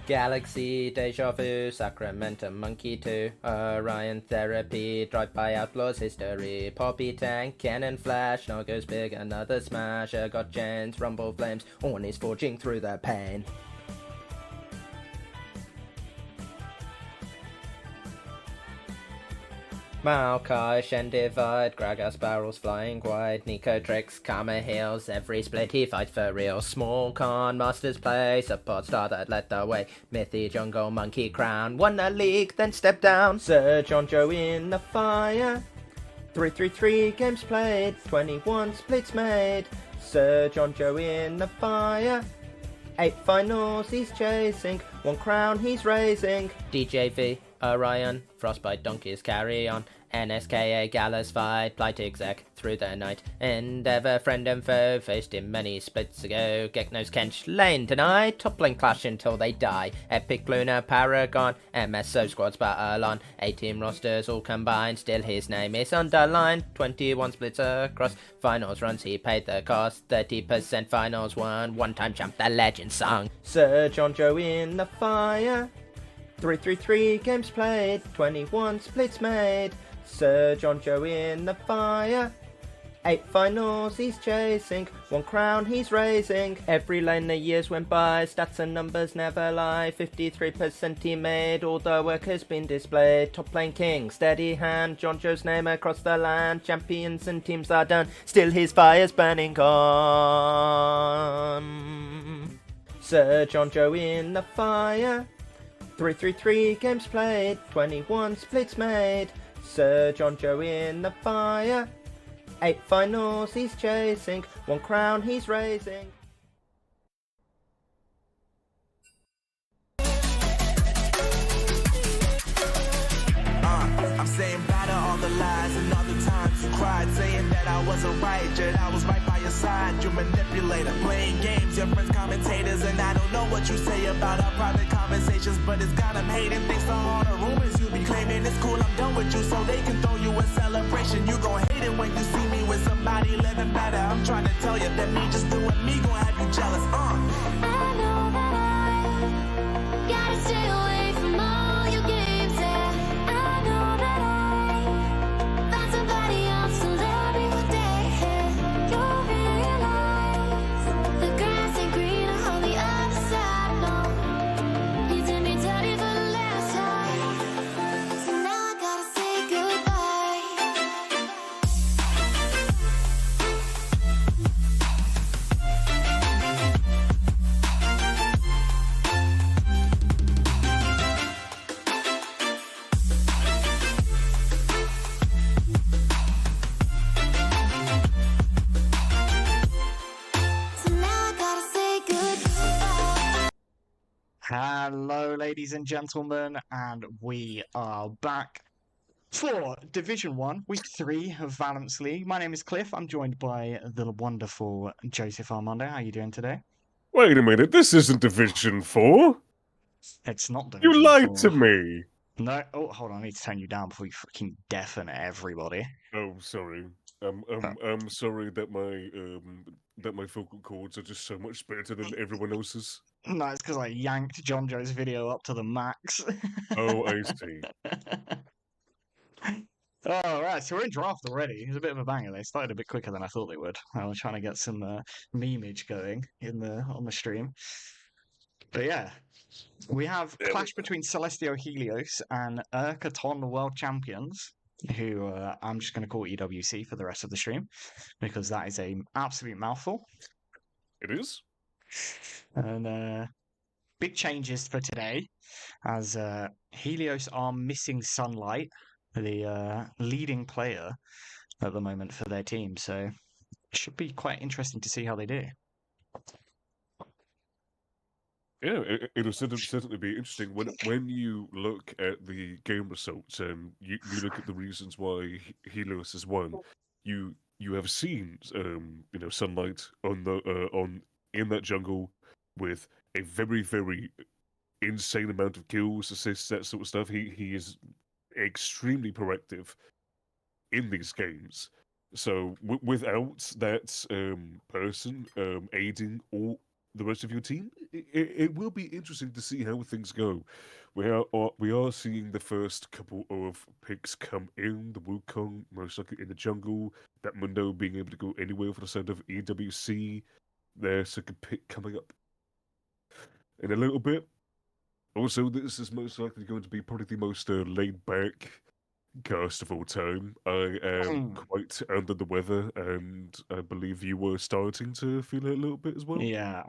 Galaxy, Deja Vu, Sacramento, Monkey 2, Orion Therapy, Drive-By Outlaws History, Poppy Tank, Cannon Flash, now goes big, another smasher, got Jens, Rumble Flames, Orn is forging through the pain. Maokai, Shen Divide, Gragas barrels flying wide, Nico tricks, Karma heals, every split he fights for real. Small Con, Masters play, support star that led the way. Mythy Jungle, Monkey Crown, won a league, then step down. Sir John Joe in the fire. 333 games played, 21 splits made. Sir John Joe in the fire. 8 finals he's chasing, 1 crown he's raising. DJV, Orion, Frostbite Donkeys carry on. NSKA Gallus fight, Plight exec through the night. Endeavour, friend and foe, faced him many splits ago. Geknos Kench lane tonight, top lane clash until they die. Epic Luna Paragon, MSO squads battle on. 18 rosters all combined, still his name is underlined. 21 splits across, finals runs he paid the cost. 30% finals won, one-time champ the legend sung. Sir John Joe in the fire. 333 games played, 21 splits made. Sir John Joe in the fire. 8 finals he's chasing, 1 crown he's raising. Every lane the years went by, stats and numbers never lie. 53% he made, all the work has been displayed. Top lane king, steady hand, John Joe's name across the land. Champions and teams are done, still his fire's burning on. Sir John Joe in the fire. 333 games played, 21 splits made. Sir John Joe in the fire. 8 finals he's chasing, 1 crown he's raising. I'm saying bye to all the lies and all the times you cried, saying that I wasn't right, yet I was right by your side. You manipulator, playing games, your friends commentators, and I don't know what you say about our private conversations, but it's got them hating thanks to all the rumors you be claiming. It's cool, I'm done with you, so they can throw you a celebration. You gon' hate it when you see me with somebody living better. I'm trying to tell you that me just doing me gon' have you jealous. I know that I gotta stay away from all your games, yeah. I know that I find somebody else to love me one day, yeah. You'll realize the grass ain't greener on the other side, no. You did me dirty for the last time, so now I gotta say goodbye. So now I gotta say goodbye. Hello, ladies and gentlemen, and we are back for Division 1, Week 3 of Valanth League. My name is Cliff. I'm joined by the wonderful Joseph Armando. How are you doing today? Wait a minute, this isn't Division 4. It's not Division You lied 4. to me. No, oh, hold on. I need to turn you down before you fucking deafen everybody. Oh, sorry. I'm sorry that my vocal cords are just so much better than everyone else's. No, it's because I yanked John Joe's video up to the max. Oh, I see. Oh, right, so we're in draft already. It was a bit of a banger. They started a bit quicker than I thought they would. I was trying to get some memeage going on the stream. But yeah, we have clash between Celestio Helios and Eirtakon World Champions, who I'm just going to call EWC for the rest of the stream, because that is an absolute mouthful. It is? And big changes for today, as Helios are missing Sunlight, the leading player at the moment for their team. So it should be quite interesting to see how they do. Yeah, it'll certainly be interesting when you look at the game results and you look at the reasons why Helios has won. You have seen Sunlight on in that jungle with a very, very insane amount of kills, assists, that sort of stuff. He is extremely proactive in these games. So without that person aiding all the rest of your team, it will be interesting to see how things go. We are seeing the first couple of picks come in. The Wukong, most likely in the jungle. That Mundo being able to go anywhere for the side of EWC. Their second pick coming up in a little bit. Also, this is most likely going to be probably the most laid back cast of all time. I am Hmm. quite under the weather, and I believe you were starting to feel it a little bit as well. Yeah,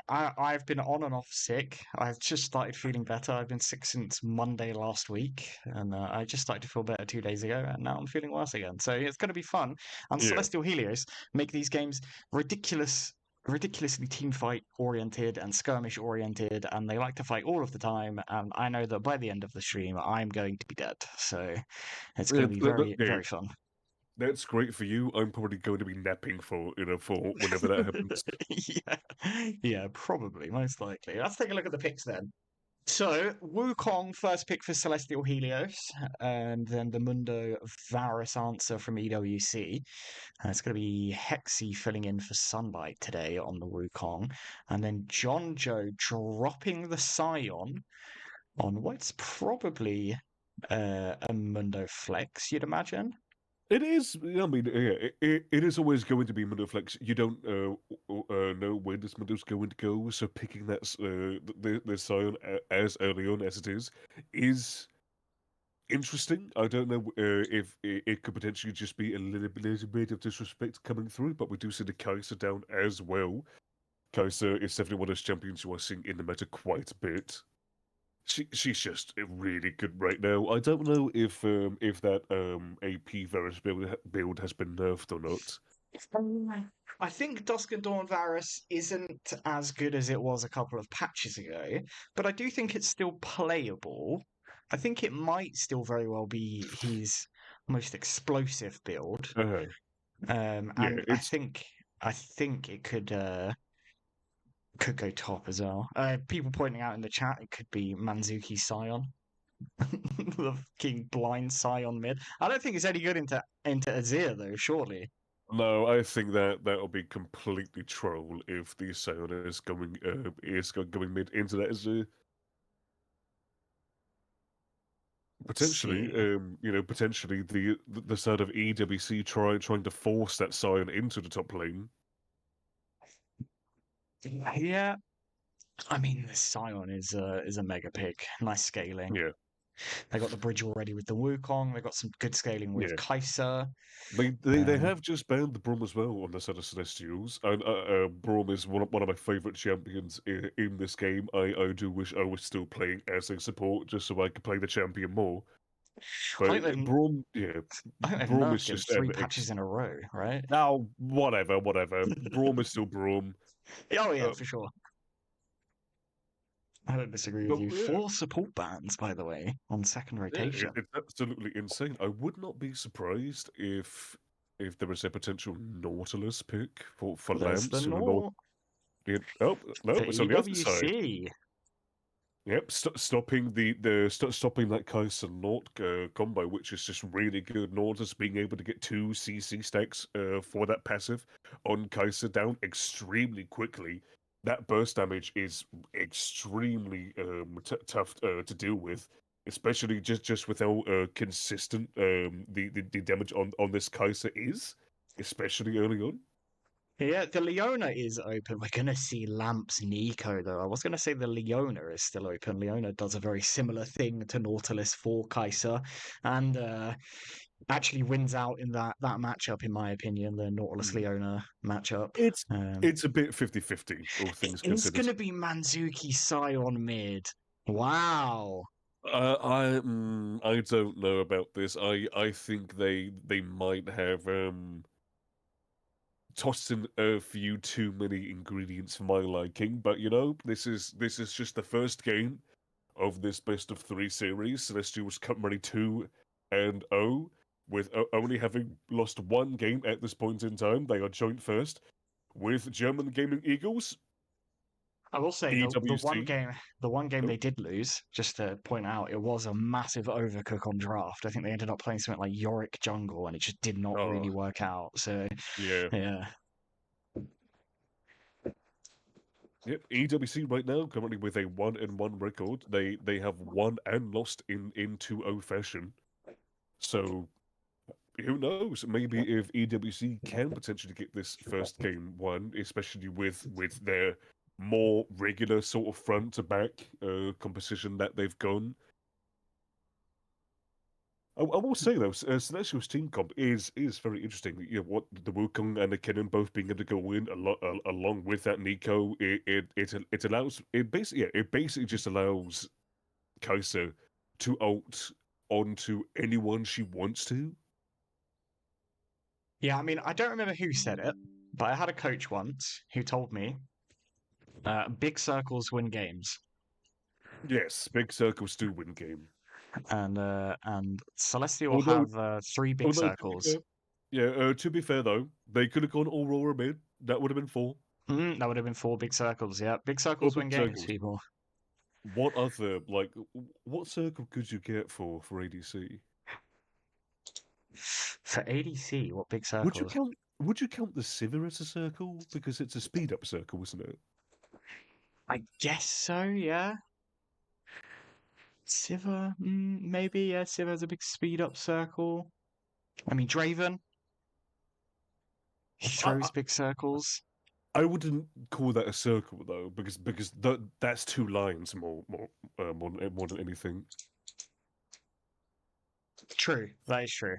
I've been on and off sick. I've just started feeling better. I've been sick since Monday last week, and I just started to feel better 2 days ago, and now I'm feeling worse again. So it's going to be fun. And Yeah. Celestial Helios make these games ridiculously team fight oriented and skirmish oriented, and they like to fight all of the time. And I know that by the end of the stream, I'm going to be dead. So it's going to be very, Yeah, very fun. that's great for you. I'm probably going to be napping for whenever that happens. Yeah, yeah, probably, most likely. Let's take a look at the picks then. So, Wukong first pick for Celestial Helios, and then the Mundo Varus answer from EWC. It's going to be Hexy filling in for Sunlight today on the Wukong, and then John Joe dropping the Scion on what's probably a Mundo Flex, you'd imagine. It is. I mean, yeah, it is always going to be Mundoflex. You don't know when this Mundo's going to go, so picking that the Scion as early on as it is interesting. I don't know if it could potentially just be a little bit of disrespect coming through, but we do see the Kaiser down as well. Kaiser is definitely one of those champions who are seeing in the meta quite a bit. She's just really good right now. I don't know if that AP Varus build has been nerfed or not. I think Dusk and Dawn Varus isn't as good as it was a couple of patches ago, but I do think it's still playable. I think it might still very well be his most explosive build, Uh, yeah, and it's I think it could go top as well. People pointing out in the chat it could be Manzuki Scion, the King Blind Scion mid. I don't think it's any good into Azir though. Surely. no. I think that'll be completely troll if the Sion is going mid into that as a Let's potentially see. potentially the side of EWC trying to force that Sion into the top lane. Yeah, I mean, the Scion is a mega pick. Nice scaling. Yeah, They got the bridge already with the Wukong. They got some good scaling with yeah. Kai'Sa. They Um, have just banned the Braum as well on the side of Celestials, and Braum is one of my favorite champions in this game. I do wish I was still playing as a support just so I could play the champion more. I But think they've Braum, yeah, I think they've Braum is nerfed him just three patches in a row, right? now whatever. Braum is still Braum. Oh yeah, Uh, for sure. I don't disagree with but you. yeah, 4 support bans, by the way, on second yeah, rotation. it's absolutely insane. I would not be surprised if there was a potential Nautilus pick for There's the Lance. Nor Oh no, for it's on the other side. EWC. Yep, stopping stopping that Kai'Sa Nort combo, which is just really good. Nort is being able to get 2 CC stacks for that passive on Kai'Sa down extremely quickly. That burst damage is extremely tough to deal with, especially just with how consistent the damage on this Kai'Sa is, especially early on. Yeah, the Leona is open. We're gonna see Lamps Nico though. I was gonna say the Leona is still open. Leona does a very similar thing to Nautilus for Kai'Sa, and actually wins out in that matchup, in my opinion, the Nautilus Mm. Leona matchup. It's Um, it's a bit 50-50, all it things is considered. gonna be Manzuki Scion mid. Wow. I don't know about this. I think they might have tossed in a few too many ingredients for my liking. But this is just the first game of this best of 3 series. Celestials currently 2-0, with only having lost one game at this point in time. They are joint first with German Gaming Eagles, I will say EWC. the one game Oh, they did lose, just to point out, it was a massive overcook on draft. I think they ended up playing something like Yorick Jungle and it just did not oh really work out. So yeah. yeah. Yep, EWC right now currently with a 1-1 record. They have won and lost in 2-0 fashion. So who knows? Maybe if EWC can potentially get this first game won, especially with their more regular sort of front to back composition that they've gone. I will say though, Celestial's team comp is very interesting. You know what, the Wukong and the Kennen both being able to go in along with that Nico, it allows it basically just allows Kaiser to ult onto anyone she wants to. Yeah, I mean, I don't remember who said it, but I had a coach once who told me big circles win games. Yes, big circles do win game. And Celestial Although have three big although to be circles. fair, to be fair though, they could have gone Aurora mid. That would have been 4. That would have been 4 big circles. Yeah, big Or circles win big games, circles. people. What other what circle could you get for ADC? For ADC, what big Would you circles? count would you count the Sivir as a circle? Because it's a speed up circle, isn't it? I guess so. Yeah. Sivir, maybe. Yeah, Sivir's a big speed up circle. I mean, Draven. He I, throws big circles. I wouldn't call that a circle though, because that's 2 lines more than anything. True, that is true.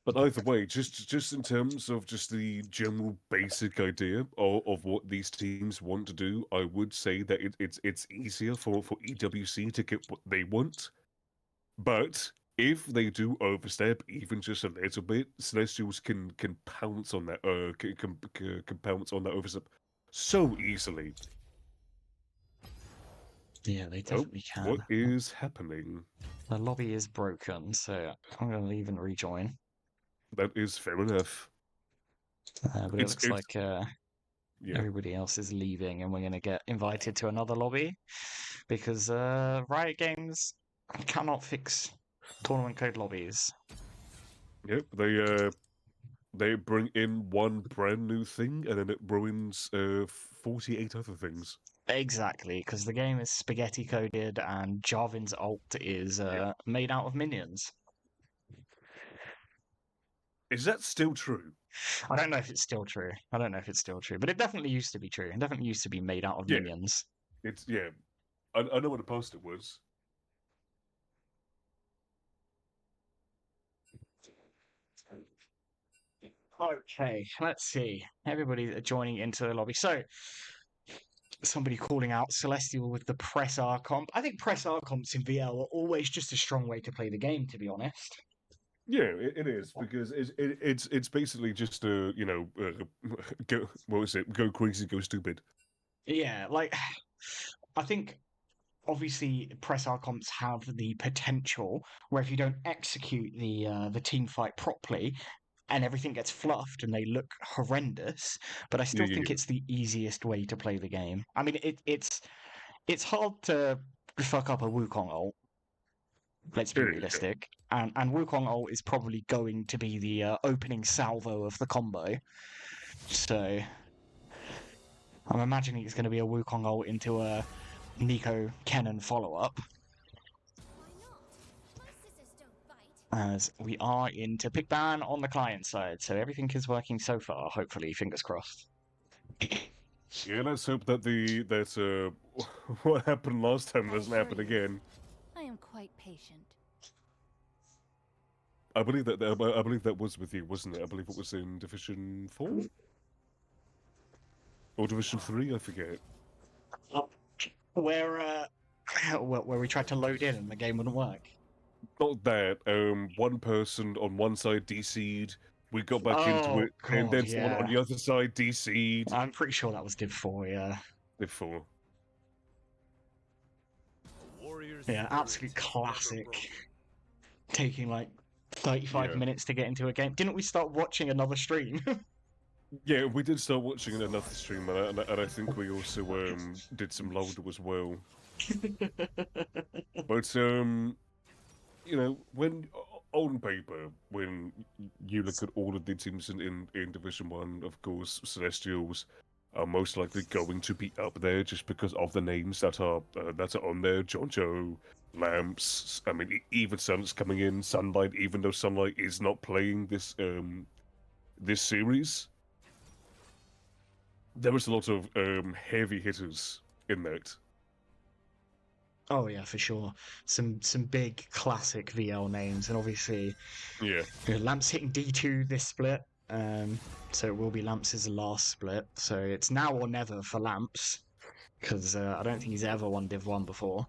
But either way, just in terms of just the general basic idea of what these teams want to do, I would say that it's easier for EWC to get what they want. But if they do overstep even just a little bit, Celestials can pounce on that can pounce on that overstep so easily. Yeah, they Oh, definitely can. what is happening? The lobby is broken, so I'm going to leave and rejoin. That is fair enough. But it looks like yeah. everybody else is leaving, and we're going to get invited to another lobby because Riot Games cannot fix tournament code lobbies. Yep, they bring in one brand new thing and then it ruins 48 other things. Exactly, because the game is spaghetti coded and Jarvan's ult is made out of minions. Is that still true? I don't know if it's still true. I don't know if it's still true, but it definitely used to be true. It definitely used to be made out of Yeah. minions. It's I know what a post it was. Okay, let's see. Everybody's joining into the lobby. So, somebody calling out Celestial with the press R comp. I think press R comps in VL are always just a strong way to play the game, to be honest. Yeah, it is because it's basically just go what was it? Go crazy, go stupid. Yeah, like I think obviously press R comps have the potential where if you don't execute the team fight properly and everything gets fluffed and they look horrendous, but I still Yeah. think it's the easiest way to play the game. I mean, it's hard to fuck up a Wukong ult. Let's be It is, yeah. realistic, and Wukong ult is probably going to be the opening salvo of the combo. So I'm imagining it's going to be a Wukong ult into a Nico Kennen follow up. As we are into pick ban on the client side, so everything is working so far. Hopefully, fingers crossed. Yeah, let's hope that what happened last time doesn't happen again. I am quite patient. I believe that was with you, wasn't it? I believe it was in Division 4 or Division 3. I forget. Where we tried to load in and the game wouldn't work. Not that. One person on one side DC'd. We got back into it, and then someone on the other side DC'd. I'm pretty sure that was Div 4, yeah. Div 4. Yeah, absolute classic. Taking like 35 minutes to get into a game. Didn't we start watching another stream? Yeah, we did start watching another stream, and I think we also did some Loldo as well. But when on paper, when you look at all of the teams in Division 1, of course, Celestials are most likely going to be up there just because of the names that are on there. Jojo, Lamps. I mean, even Sun's coming in. Sunlight, even though Sunlight is not playing this this series, there was a lot of heavy hitters in that. Oh yeah, for sure. Some big classic VL names, and obviously Yeah. Lamps hitting D2 this split. So it will be Lamps' last split. So it's now or never for Lamps, because I don't think he's ever won Div 1 before.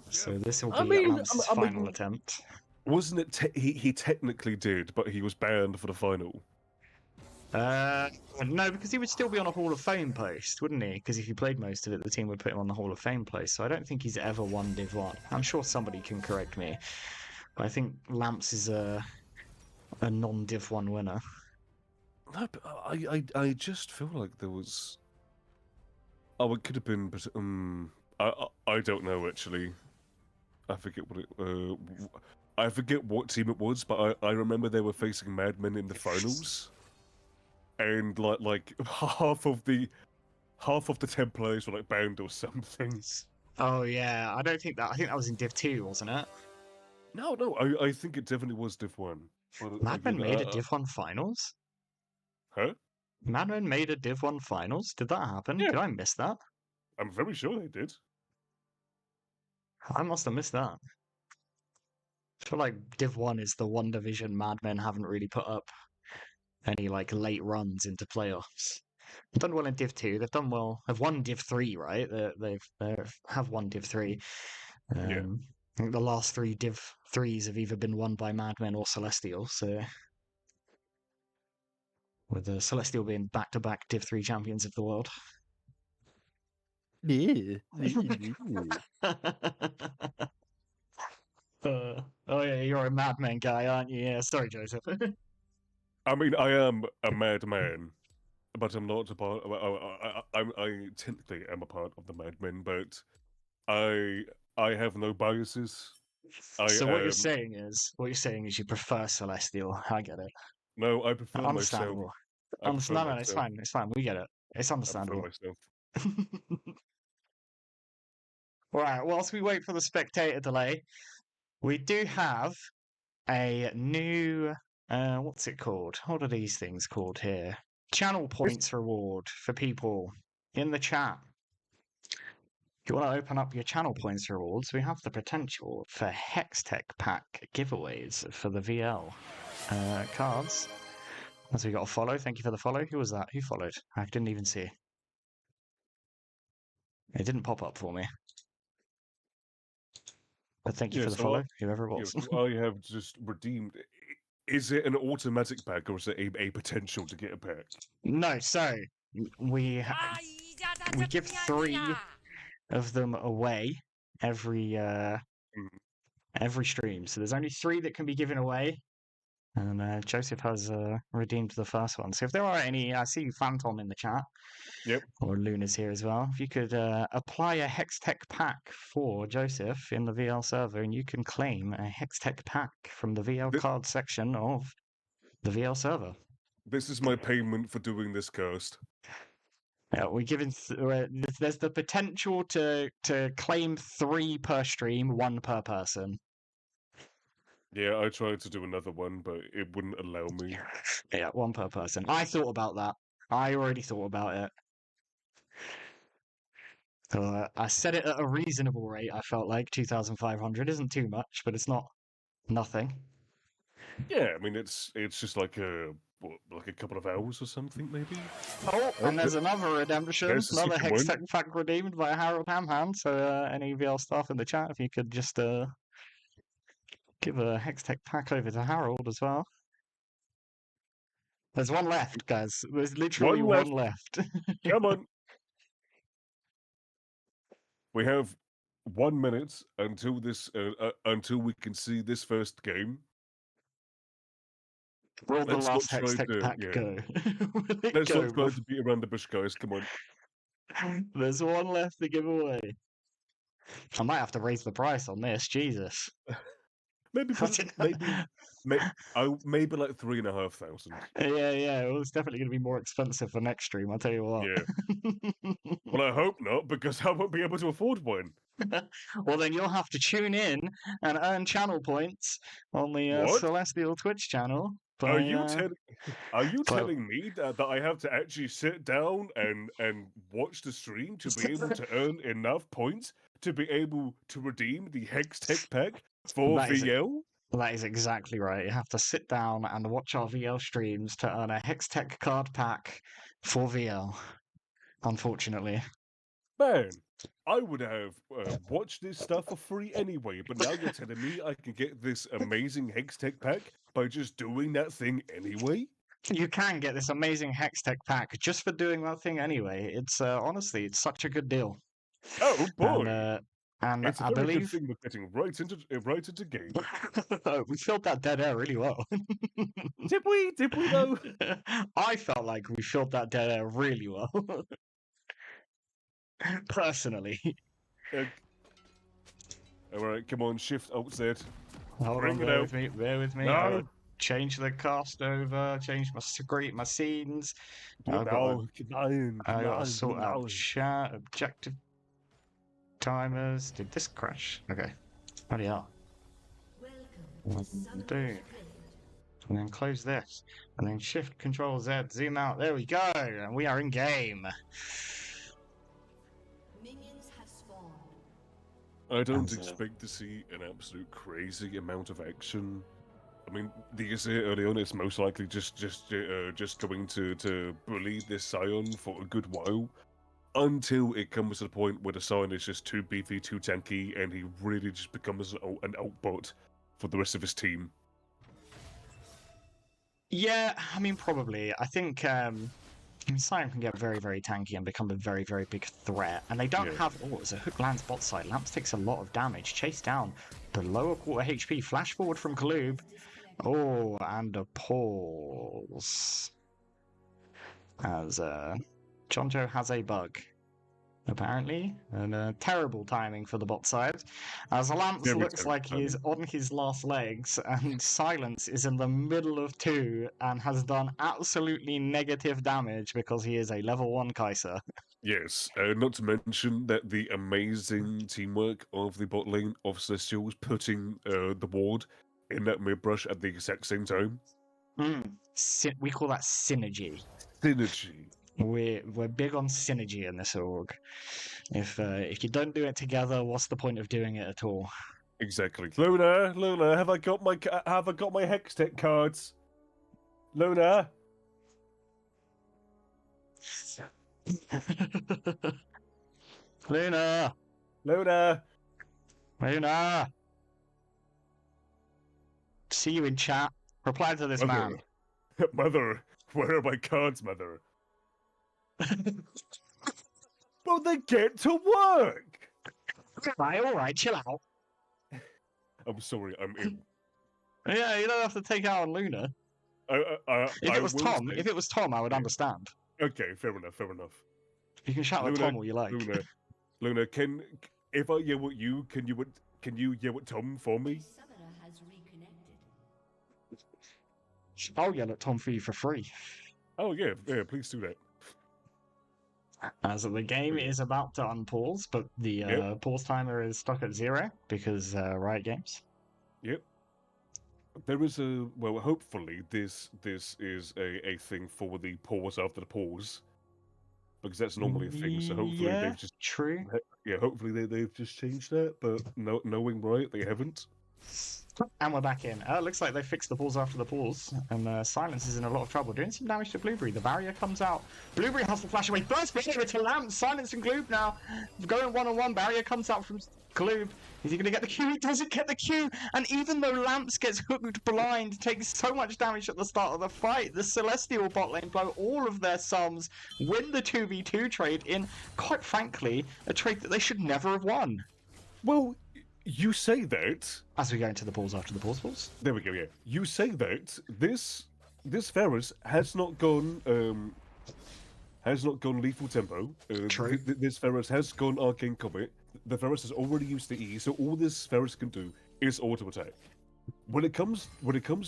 So this will be Lamps' final attempt. Wasn't it? He technically did, but he was banned for the final. No, because he would still be on a Hall of Fame post, wouldn't he? Because if he played most of it, the team would put him on the Hall of Fame post. So I don't think he's ever won Div 1. I'm sure somebody can correct me. But I think Lamps is a non-Div 1 winner. No, but I just feel like there was. Oh, it could have been, but I don't know actually. I forget what it. I forget what team it was, but I remember they were facing Madmen in the finals, and like half of the 10 players were like banned or something. Oh yeah, I don't think that. I think that was in Div 2, wasn't it? No, I think it definitely was Div 1. But, Madmen made a Div 1 finals? Huh? Madmen made a Div 1 finals? Did that happen? Yeah. Did I miss that? I'm very sure they did. I must have missed that. I feel like Div 1 is the one division Madmen haven't really put up any like late runs into playoffs. They've done well in Div 2. They've done well. They've won Div 3, right? They have won Div 3. Yeah. I think the last 3 Div 3s have either been won by Madmen or Celestial. So, with the Celestial being back-to-back Div 3 champions of the world. Oh yeah, you're a Madmen guy, aren't you? Yeah, sorry, Joseph. I mean, I am a madman, but I'm not a part. I technically am a part of the Madmen, but I have no biases. So what you're saying is you prefer Celestial. I get it. No, I prefer myself. Understandable. I prefer No, myself. it's fine. It's fine. We get it. It's I prefer understandable. myself. Right. Whilst we wait for the spectator delay, we do have a new. What's it called? What are these things called here? Channel points reward for people in the chat. If you want to open up your channel points rewards, we have the potential for Hextech pack giveaways for the VL cards. As we got a follow, thank you for the follow. Who was that? Who followed? I didn't even see. It didn't pop up for me. But thank you for the follow, whoever it was. I have just redeemed. Is it an automatic pack or is it a potential to get a pack? No, so we give 3 of them away every stream. So there's only 3 that can be given away. And Joseph has redeemed the first one. So if there are any, I see Phantom in the chat. Yep. Or Luna's here as well. If you could apply a Hextech pack for Joseph in the VL server, and you can claim a Hextech pack from the VL card section of the VL server. This is my payment for doing this cast. Yeah, we're giving. There's the potential to claim 3 per stream, 1 per person. Yeah, I tried to do another one, but it wouldn't allow me. Yeah, 1 per person. I thought about that. I already thought about it. I set it at a reasonable rate. I felt like 2,500 isn't too much, but it's not nothing. Yeah, I mean it's just like a couple of hours or something, maybe. Oh, and there's another redemption, There's the another second one. Hextech pack redeemed by Harold Hamhand. So any VL staff in the chat, if you could just give a Hextech pack over to Harold as well. There's 1 left, guys. There's literally one left. Come on. We have 1 minute until this until we can see this first game. Will the last Hextech pack go? Let's not try to beat around the bush, guys. Come on. There's 1 left to give away. I might have to raise the price on this. Jesus. Maybe I don't know. maybe like 3,500. Yeah. Well, it's definitely going to be more expensive for next stream. I'll tell you what. Yeah. Well, I hope not, because I won't be able to afford one. Well, then you'll have to tune in and earn channel points on the What? Celestial Twitch channel. Are By, you are you by- telling me that I have to actually sit down and watch the stream to be able to earn enough points to be able to redeem the Hex Tech pack for That is it. VL? That is exactly right. You have to sit down and watch our VL streams to earn a Hextech card pack for VL. Unfortunately. Man, I would have watched this stuff for free anyway, but now you're telling me I can get this amazing Hex Tech pack by just doing that thing anyway? You can get this amazing Hextech pack just for doing that thing anyway. It's honestly, it's such a good deal. Oh boy! And It's a I very good believe thing we're getting right into game. we filled that dead air really well. Did we? Did we though? I felt like we filled that dead air really well. Personally. Alright, come on, shift alt Z. Hold Bring on, it bear out. with me, bear with me. No. I gotta change the cast over, change my scenes. I gotta sort out chat, objective timers. Did this crash? Okay. Bloody hell. Do. And then close this. And then shift control Z, zoom out. There we go. And we are in game. Minions have spawned. I don't And, expect to see an absolute crazy amount of action. I mean, like I say early on, it's most likely just going to bully this Scion for a good while, until it comes to the point where the Scion is just too beefy, too tanky, and he really just becomes an outbot for the rest of his team. Yeah, I mean, probably. I think Scion can get very, very tanky and become a very, very big threat. And they don't Yeah. have... Oh, it's a hook lands bot side. Lamps takes a lot of damage. Chase down. Below a quarter HP. Flash forward from Kaloob. Oh, and a pause. As Jonjo has a bug, apparently. And terrible timing for the bot side. As Lamps Very looks terrible like he is on his last legs, and Silence is in the middle of two and has done absolutely negative damage because he is a level 1 Kaiser. Yes, not to mention that the amazing teamwork of the bot lane of Celestials putting the ward in that mid brush at the exact same time. We call that synergy. Synergy. We're big on synergy in this org. If you don't do it together, what's the point of doing it at all? Exactly. Luna, have I got my Hextech cards? Luna. Luna! Luna. See you in chat. Reply to this man. Mother, where are my cards, Mother? Well, then get to work! Alright, chill out. I'm sorry, I'm ill. Yeah, you don't have to take out on Luna. If it was Tom, I would understand. Okay, fair enough. You can shout at Tom all you like. Luna, if I yell at you, can you yell at Tom for me? Summoner has reconnected. I'll yell at Tom for you for free. Oh yeah, please do that. As the game is about to unpause, but the pause timer is stuck at 0 because Riot Games. Yep. There is hopefully this is a thing for the pause after the pause, because that's normally a thing. So hopefully they've just true. Yeah, hopefully they've just changed that, but knowing right, they haven't. And we're back in. Looks like they fixed the pause after the pause, and Silence is in a lot of trouble. Doing some damage to Blueberry. The barrier comes out. Blueberry has to flash away. Burst behavior to Lamp. Silence and Gloob now. Going one-on-one. Barrier comes out from Gloob. Is he going to get the Q? He doesn't get the Q. And even though Lamps gets hooked blind, takes so much damage at the start of the fight, the Celestial bot lane blow all of their sums, win the 2v2 trade in, quite frankly, a trade that they should never have won. Well, you say that. As we go into the pause after the pause. There we go. Yeah, you say that this Varus has not gone lethal tempo. True. This Varus has gone arcane comet. The Varus has already used the E, so all this Varus can do is auto attack. when it comes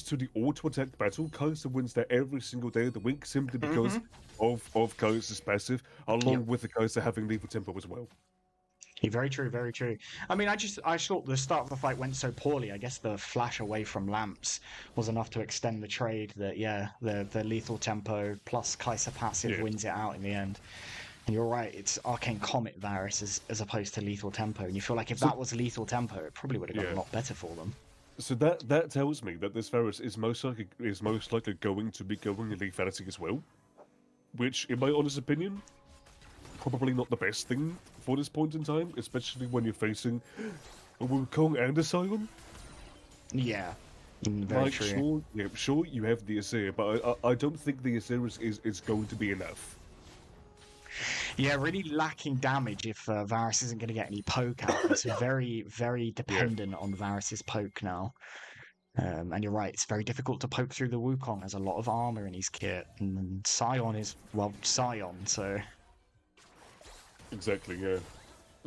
to the auto attack battle, Kai'Sa wins that every single day of the week simply because of Kai'Sa's passive, along with the Kai'Sa having lethal tempo as well. Very true, very true. I mean, I thought the start of the fight went so poorly. I guess the flash away from lamps was enough to extend the trade. That the lethal tempo plus Kai'Sa passive wins it out in the end. And you're right, it's Arcane Comet Varus as opposed to lethal tempo. And you feel like if that was lethal tempo, it probably would have gone a lot better for them. So that tells me that this Varus is most likely going to be going in lethality as well, which, in my honest opinion, probably not the best thing for this point in time, especially when you're facing a Wukong and a Sion. Yeah, very true. Sure, you have the Azir, but I don't think the Azir is going to be enough. Yeah, really lacking damage if Varus isn't going to get any poke out. It's very, very dependent on Varus's poke now. And you're right, it's very difficult to poke through the Wukong. There's a lot of armor in his kit, and Sion is, well, Sion, so... Exactly, yeah.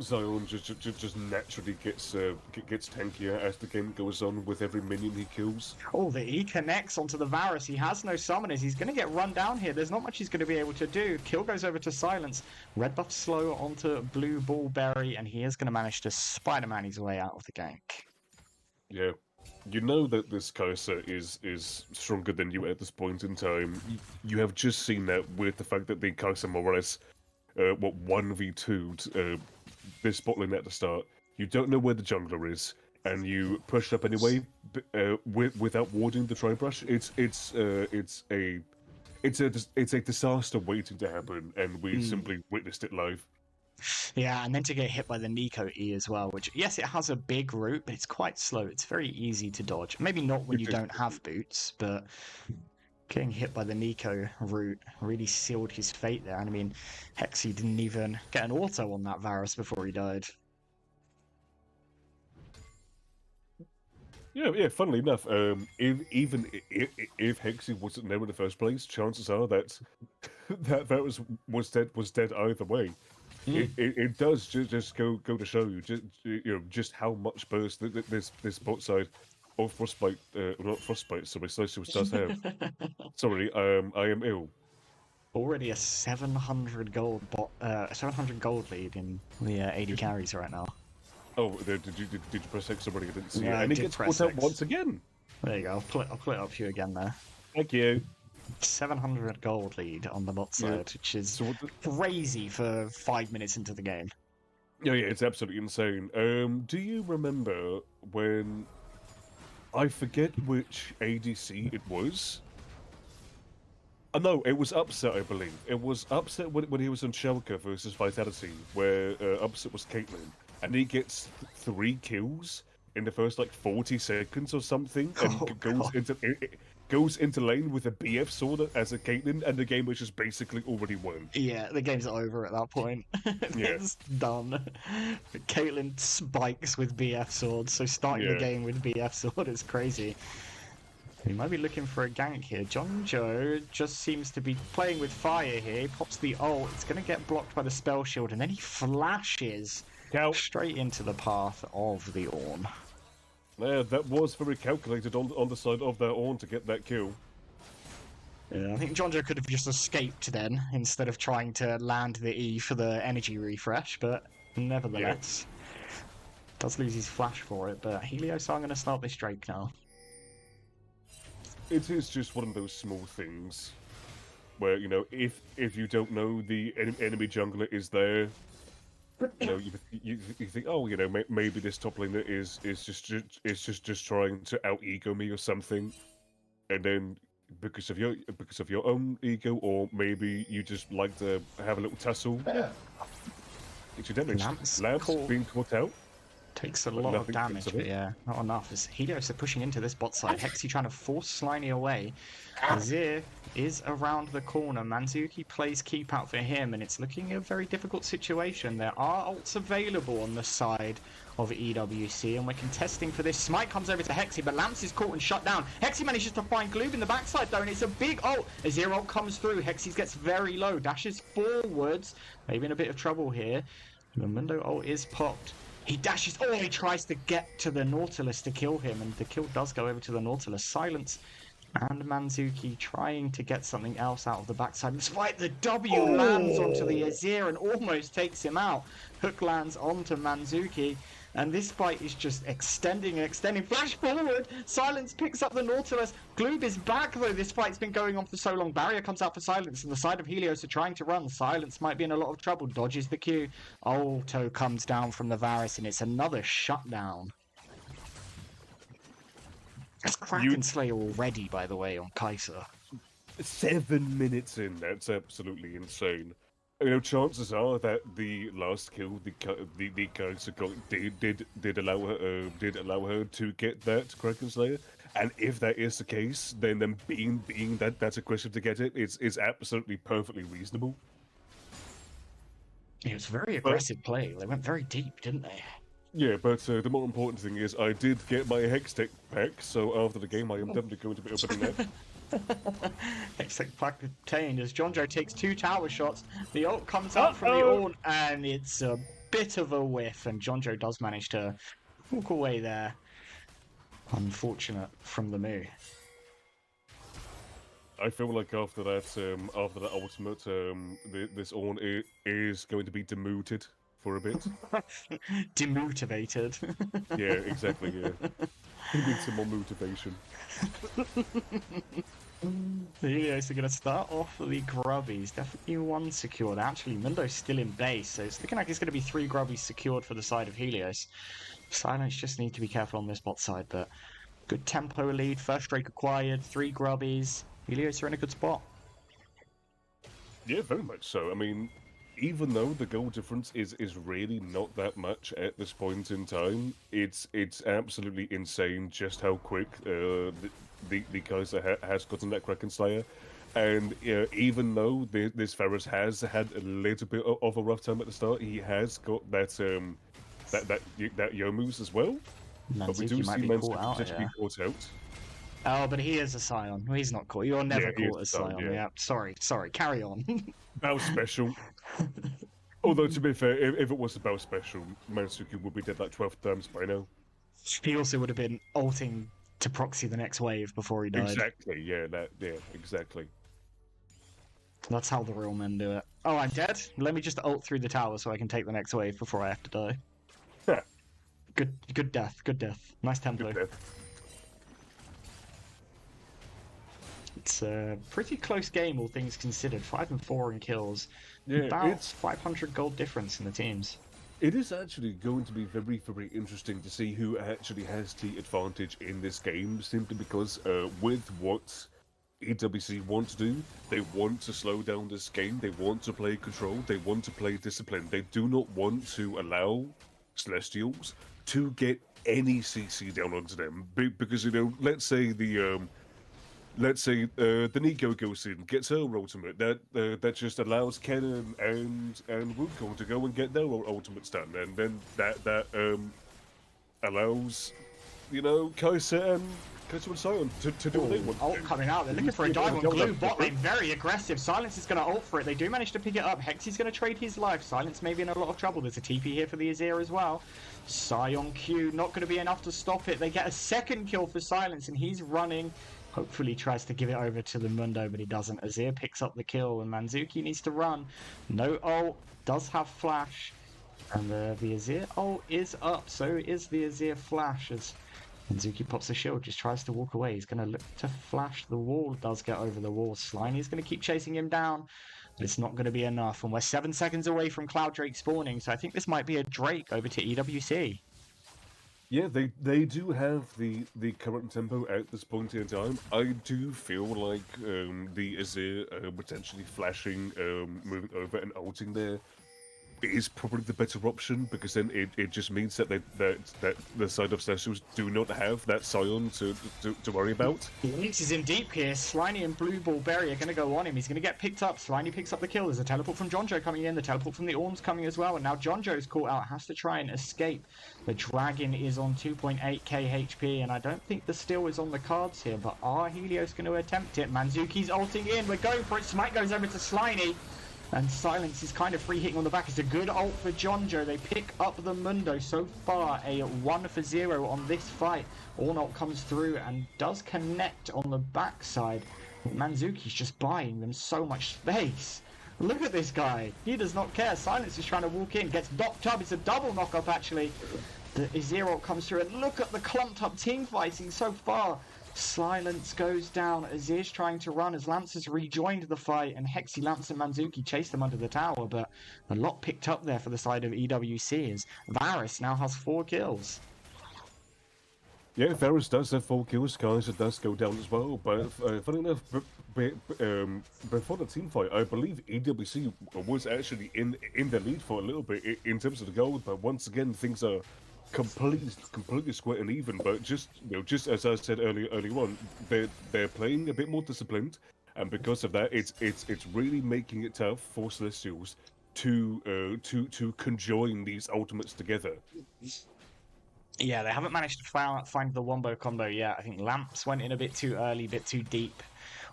Sion just naturally gets tankier as the game goes on with every minion he kills. Oh, he connects onto the Varus. He has no summoners. He's going to get run down here. There's not much he's going to be able to do. Kill goes over to Silence. Red buff slow onto Blue Bullberry, and he is going to manage to Spider-Man his way out of the gank. Yeah. You know that this Kai'Sa is stronger than you at this point in time. You have just seen that with the fact that the Kai'Sa more or less 1v2'd this bot lane at the start. You don't know where the jungler is, and you push up anyway without warding the Tri-Brush. It's a disaster waiting to happen, and we simply witnessed it live. Yeah, and then to get hit by the Nico E as well, which, yes, it has a big route, but it's quite slow. It's very easy to dodge. Maybe not when you don't have boots, but getting hit by the Nico route really sealed his fate there. And I mean, Hexy didn't even get an auto on that Varus before he died. Yeah. Funnily enough, if Hexy wasn't there in the first place, chances are that Varus was dead either way. It does just go to show you just how much burst this bot side of Frostbite, not Frostbite, sorry, Socials does have. Sorry, I am ill. Already a 700 gold lead in the 80 carries right now. Oh, did you press X already? I didn't see it. Yeah, And it gets caught out once again. There you go. I'll put it up for you again there. Thank you. 700 gold lead on the bot side, which is crazy for 5 minutes into the game. Yeah, it's absolutely insane. Do you remember when... I forget which ADC it was. No, it was Upset, I believe. It was Upset when he was on Shellker versus Vitality, where Upset was Caitlyn, and he gets 3 kills in the first 40 seconds or something, and goes into lane with a BF sword as a Caitlyn, and the game was just basically already won. Yeah, the game's over at that point. It's done. Caitlyn spikes with BF sword, so starting the game with BF sword is crazy. He might be looking for a gank here. John Joe just seems to be playing with fire here. He pops the ult. It's going to get blocked by the spell shield, and then he flashes straight into the path of the Ornn. Yeah, that was very calculated on the side of their Ornn to get that kill. Yeah, I think John Joe could have just escaped then, instead of trying to land the E for the energy refresh, but nevertheless, does lose his flash for it, but Helios are going to start this Drake now. It is just one of those small things where, if you don't know the enemy jungler is there, you think, oh, maybe this top laner is just trying to out ego me or something, and then because of your own ego, or maybe you just like to have a little tussle. Yeah. It's your damage. Lamps being caught out. Takes a lot of damage, but not enough. As Helios are pushing into this bot side, Hexy trying to force Slimy away. Azir is around the corner. Manzuki plays keep out for him, and it's looking a very difficult situation. There are ults available on the side of EWC, and we're contesting for this. Smite comes over to Hexy, but Lamps is caught and shut down. Hexy manages to find Gloob in the backside, though, and it's a big ult. Azir ult comes through. Hexy gets very low, dashes forwards. Maybe in a bit of trouble here. The Mundo ult is popped. He dashes. Oh, he tries to get to the Nautilus to kill him, and the kill does go over to the Nautilus. Silence and Manzuki trying to get something else out of the backside. Despite the W lands onto the Azir and almost takes him out. Hook lands onto Manzuki. And this fight is just extending and extending. Flash forward! Silence picks up the Nautilus. Gloob is back, though. This fight's been going on for so long. Barrier comes out for Silence, and the side of Helios are trying to run. Silence might be in a lot of trouble. Dodges the Q. Alto comes down from the Varus, and it's another shutdown. It's Kraken Slayer already, by the way, on Kai'Sa. 7 minutes in, that's absolutely insane. You know, chances are that the last kill, the Kai'Sa got did allow her to get that Kraken Slayer, and if that is the case, then being that's aggressive to get it, it's absolutely perfectly reasonable. It was a very aggressive play. They went very deep, didn't they? Yeah, but the more important thing is I did get my Hex Tech back, so after the game I am definitely going to be opening that. Hex Tech pack obtained as Jonjo takes 2 tower shots. The ult comes out from the Ornn, and it's a bit of a whiff, and Jonjo does manage to walk away there. Unfortunate from the Moo. I feel like after that ultimate, this Ornn is going to be demoted for a bit. Demotivated. Yeah, exactly, yeah. He needs some more motivation. The Helios are going to start off the grubbies. Definitely 1 secured. Actually, Mundo's still in base, so it's looking like it's going to be 3 grubbies secured for the side of Helios. Silence just need to be careful on this bot side, but good tempo lead. First Drake acquired, 3 grubbies. Helios are in a good spot. Yeah, very much so. I mean, even though the goal difference is really not that much at this point in time, it's absolutely insane just how quick the Kai'Sa has gotten that Kraken Slayer. And even though this Varus has had a little bit of a rough time at the start, he has got that Yomu's as well. But we do see Manzuki potentially caught out. Oh, but he is a Scion. Well, he's not caught. You're never caught as Scion. Yeah. Sorry. Carry on. Bow special. Although, to be fair, if it was a Bow special, Manzuki would be dead like 12 times by now. He also would have been ulting to proxy the next wave before he died. Exactly, yeah, exactly. That's how the real men do it. Oh, I'm dead? Let me just ult through the tower so I can take the next wave before I have to die. Yeah. Good death. Nice tempo. Good death. It's a pretty close game, all things considered. 5 and 4 in kills. Yeah, About it's 500 gold difference in the teams. It is actually going to be very, very interesting to see who actually has the advantage in this game, simply because with what EWC want to do, they want to slow down this game, they want to play control, they want to play discipline. They do not want to allow Celestials to get any CC down onto them, because, let's say the Nico goes in, gets her ultimate. That just allows Kennen and Wukong to go and get their ultimates done, and then that allows Kai'Sa and Sion to do what they want. Ult coming out. They're looking for a dive on Glue bot lane. Very aggressive. Silence is going to ult for it. They do manage to pick it up. Hexy's going to trade his life. Silence may be in a lot of trouble. There's a TP here for the Azir as well. Sion Q not going to be enough to stop it. They get a second kill for Silence, and he's running. Hopefully tries to give it over to the Mundo, but he doesn't. Azir picks up the kill, and Manzuki needs to run. No ult. Does have flash. And the Azir ult is up. So is the Azir flash as Manzuki pops a shield, just tries to walk away. He's going to look to flash. The wall does get over the wall. Sliney's going to keep chasing him down, but it's not going to be enough. And we're 7 seconds away from Cloud Drake spawning, so I think this might be a Drake over to EWC. Yeah, they do have the current tempo at this point in time. I do feel like the Azir potentially flashing, moving over and ulting there is probably the better option, because then it just means that that the side of Celestials do not have that Sion to worry about. Lynx is in deep here. Sliny and Blue Ball Berry are going to go on him. He's going to get picked up. Sliny picks up the kill. There's a teleport from Jonjo coming in. The teleport from the Ornn's coming as well. And now Jonjo's caught out. Has to try and escape. The Dragon is on 2.8k HP. And I don't think the steal is on the cards here. But are Helios going to attempt it? Manzuki's ulting in. We're going for it. Smite goes over to Sliny. And Silence is kind of free hitting on the back. It's a good ult for Jonjo. They pick up the Mundo. So far, a 1-for-0 on this fight. Ornot comes through and does connect on the backside. Manzuki's just buying them so much space. Look at this guy. He does not care. Silence is trying to walk in. Gets knocked up. It's a double knock-up, actually. The Azir comes through. And look at the clumped-up team fighting so far. Silence goes down. Azir's trying to run as Lamps has rejoined the fight, and Hexy, Lamps, and Manzuki chase them under the tower, but a lot picked up there for the side of EWC as Varus now has 4 kills. Yeah, Varus does have 4 kills, Kaiser does go down as well, but funny enough, before the team fight, I believe EWC was actually in the lead for a little bit in terms of the gold, but once again, things are completely square and even, but just as I said earlier on, they're playing a bit more disciplined, and because of that, it's really making it tough for Celestials to conjoin these ultimates together. Yeah, they haven't managed to find the wombo combo yet. I think Lamps went in a bit too early, a bit too deep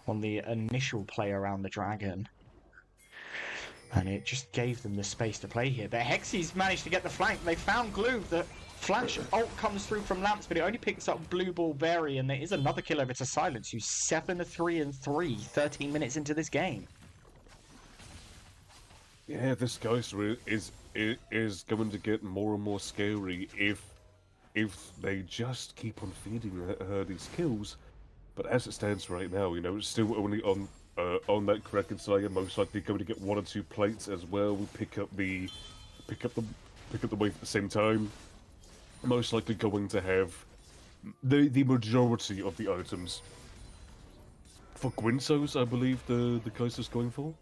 on the initial play around the dragon. And it just gave them the space to play here. But Hexy's managed to get the flank. They found Glue. The flash ult comes through from Lamps, but it only picks up Blue Ball Berry. And there is another kill over to Silence, who's 7-3-3, 13 minutes into this game. Yeah, this Geyser is going to get more and more scary if they just keep on feeding her these kills. But as it stands right now, you know, it's still only on that Kraken Slayer, most likely going to get 1 or 2 plates as well. We pick up the wave at the same time. Most likely going to have the majority of the items. For Gwynsos, I believe the Kaiser's going for.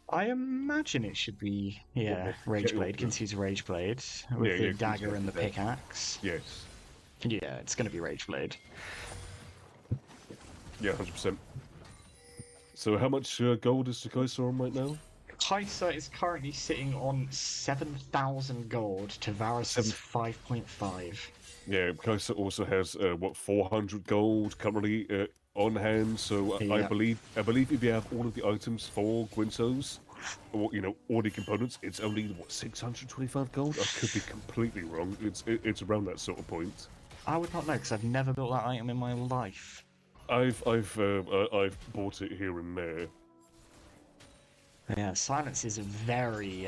I imagine it should be, Rageblade. Can use Rageblade with the dagger and the pickaxe. Yes. Yeah, it's going to be Rageblade. Yeah, 100%. So how much gold is the Kaiser on right now? Kaiser is currently sitting on 7,000 gold to Varus' 5.5. Yeah, Kaiser also has 400 gold currently on hand. So Yeah. I believe if you have all of the items for Gwynsos, or all the components, it's only 625 gold. I could be completely wrong. It's around that sort of point. I would not know because I've never built that item in my life. I've bought it here and there. Yeah, Silence is very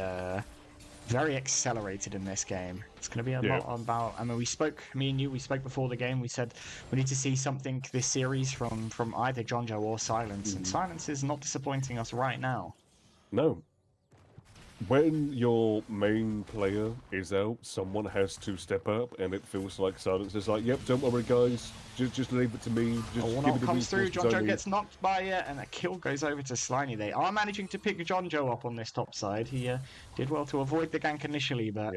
accelerated in this game. It's going to be a lot about. I mean, me and you, we spoke before the game. We said we need to see something this series from either Jonjo or Silence, and Silence is not disappointing us right now. No. When your main player is out, someone has to step up, and it feels like Silence is like, "Yep, don't worry, guys. Just leave it to me. Just give Ornot me the comes through. resources I Jonjo need." gets knocked by it, and a kill goes over to Slimy. They are managing to pick Jonjo up on this top side. He did well to avoid the gank initially, but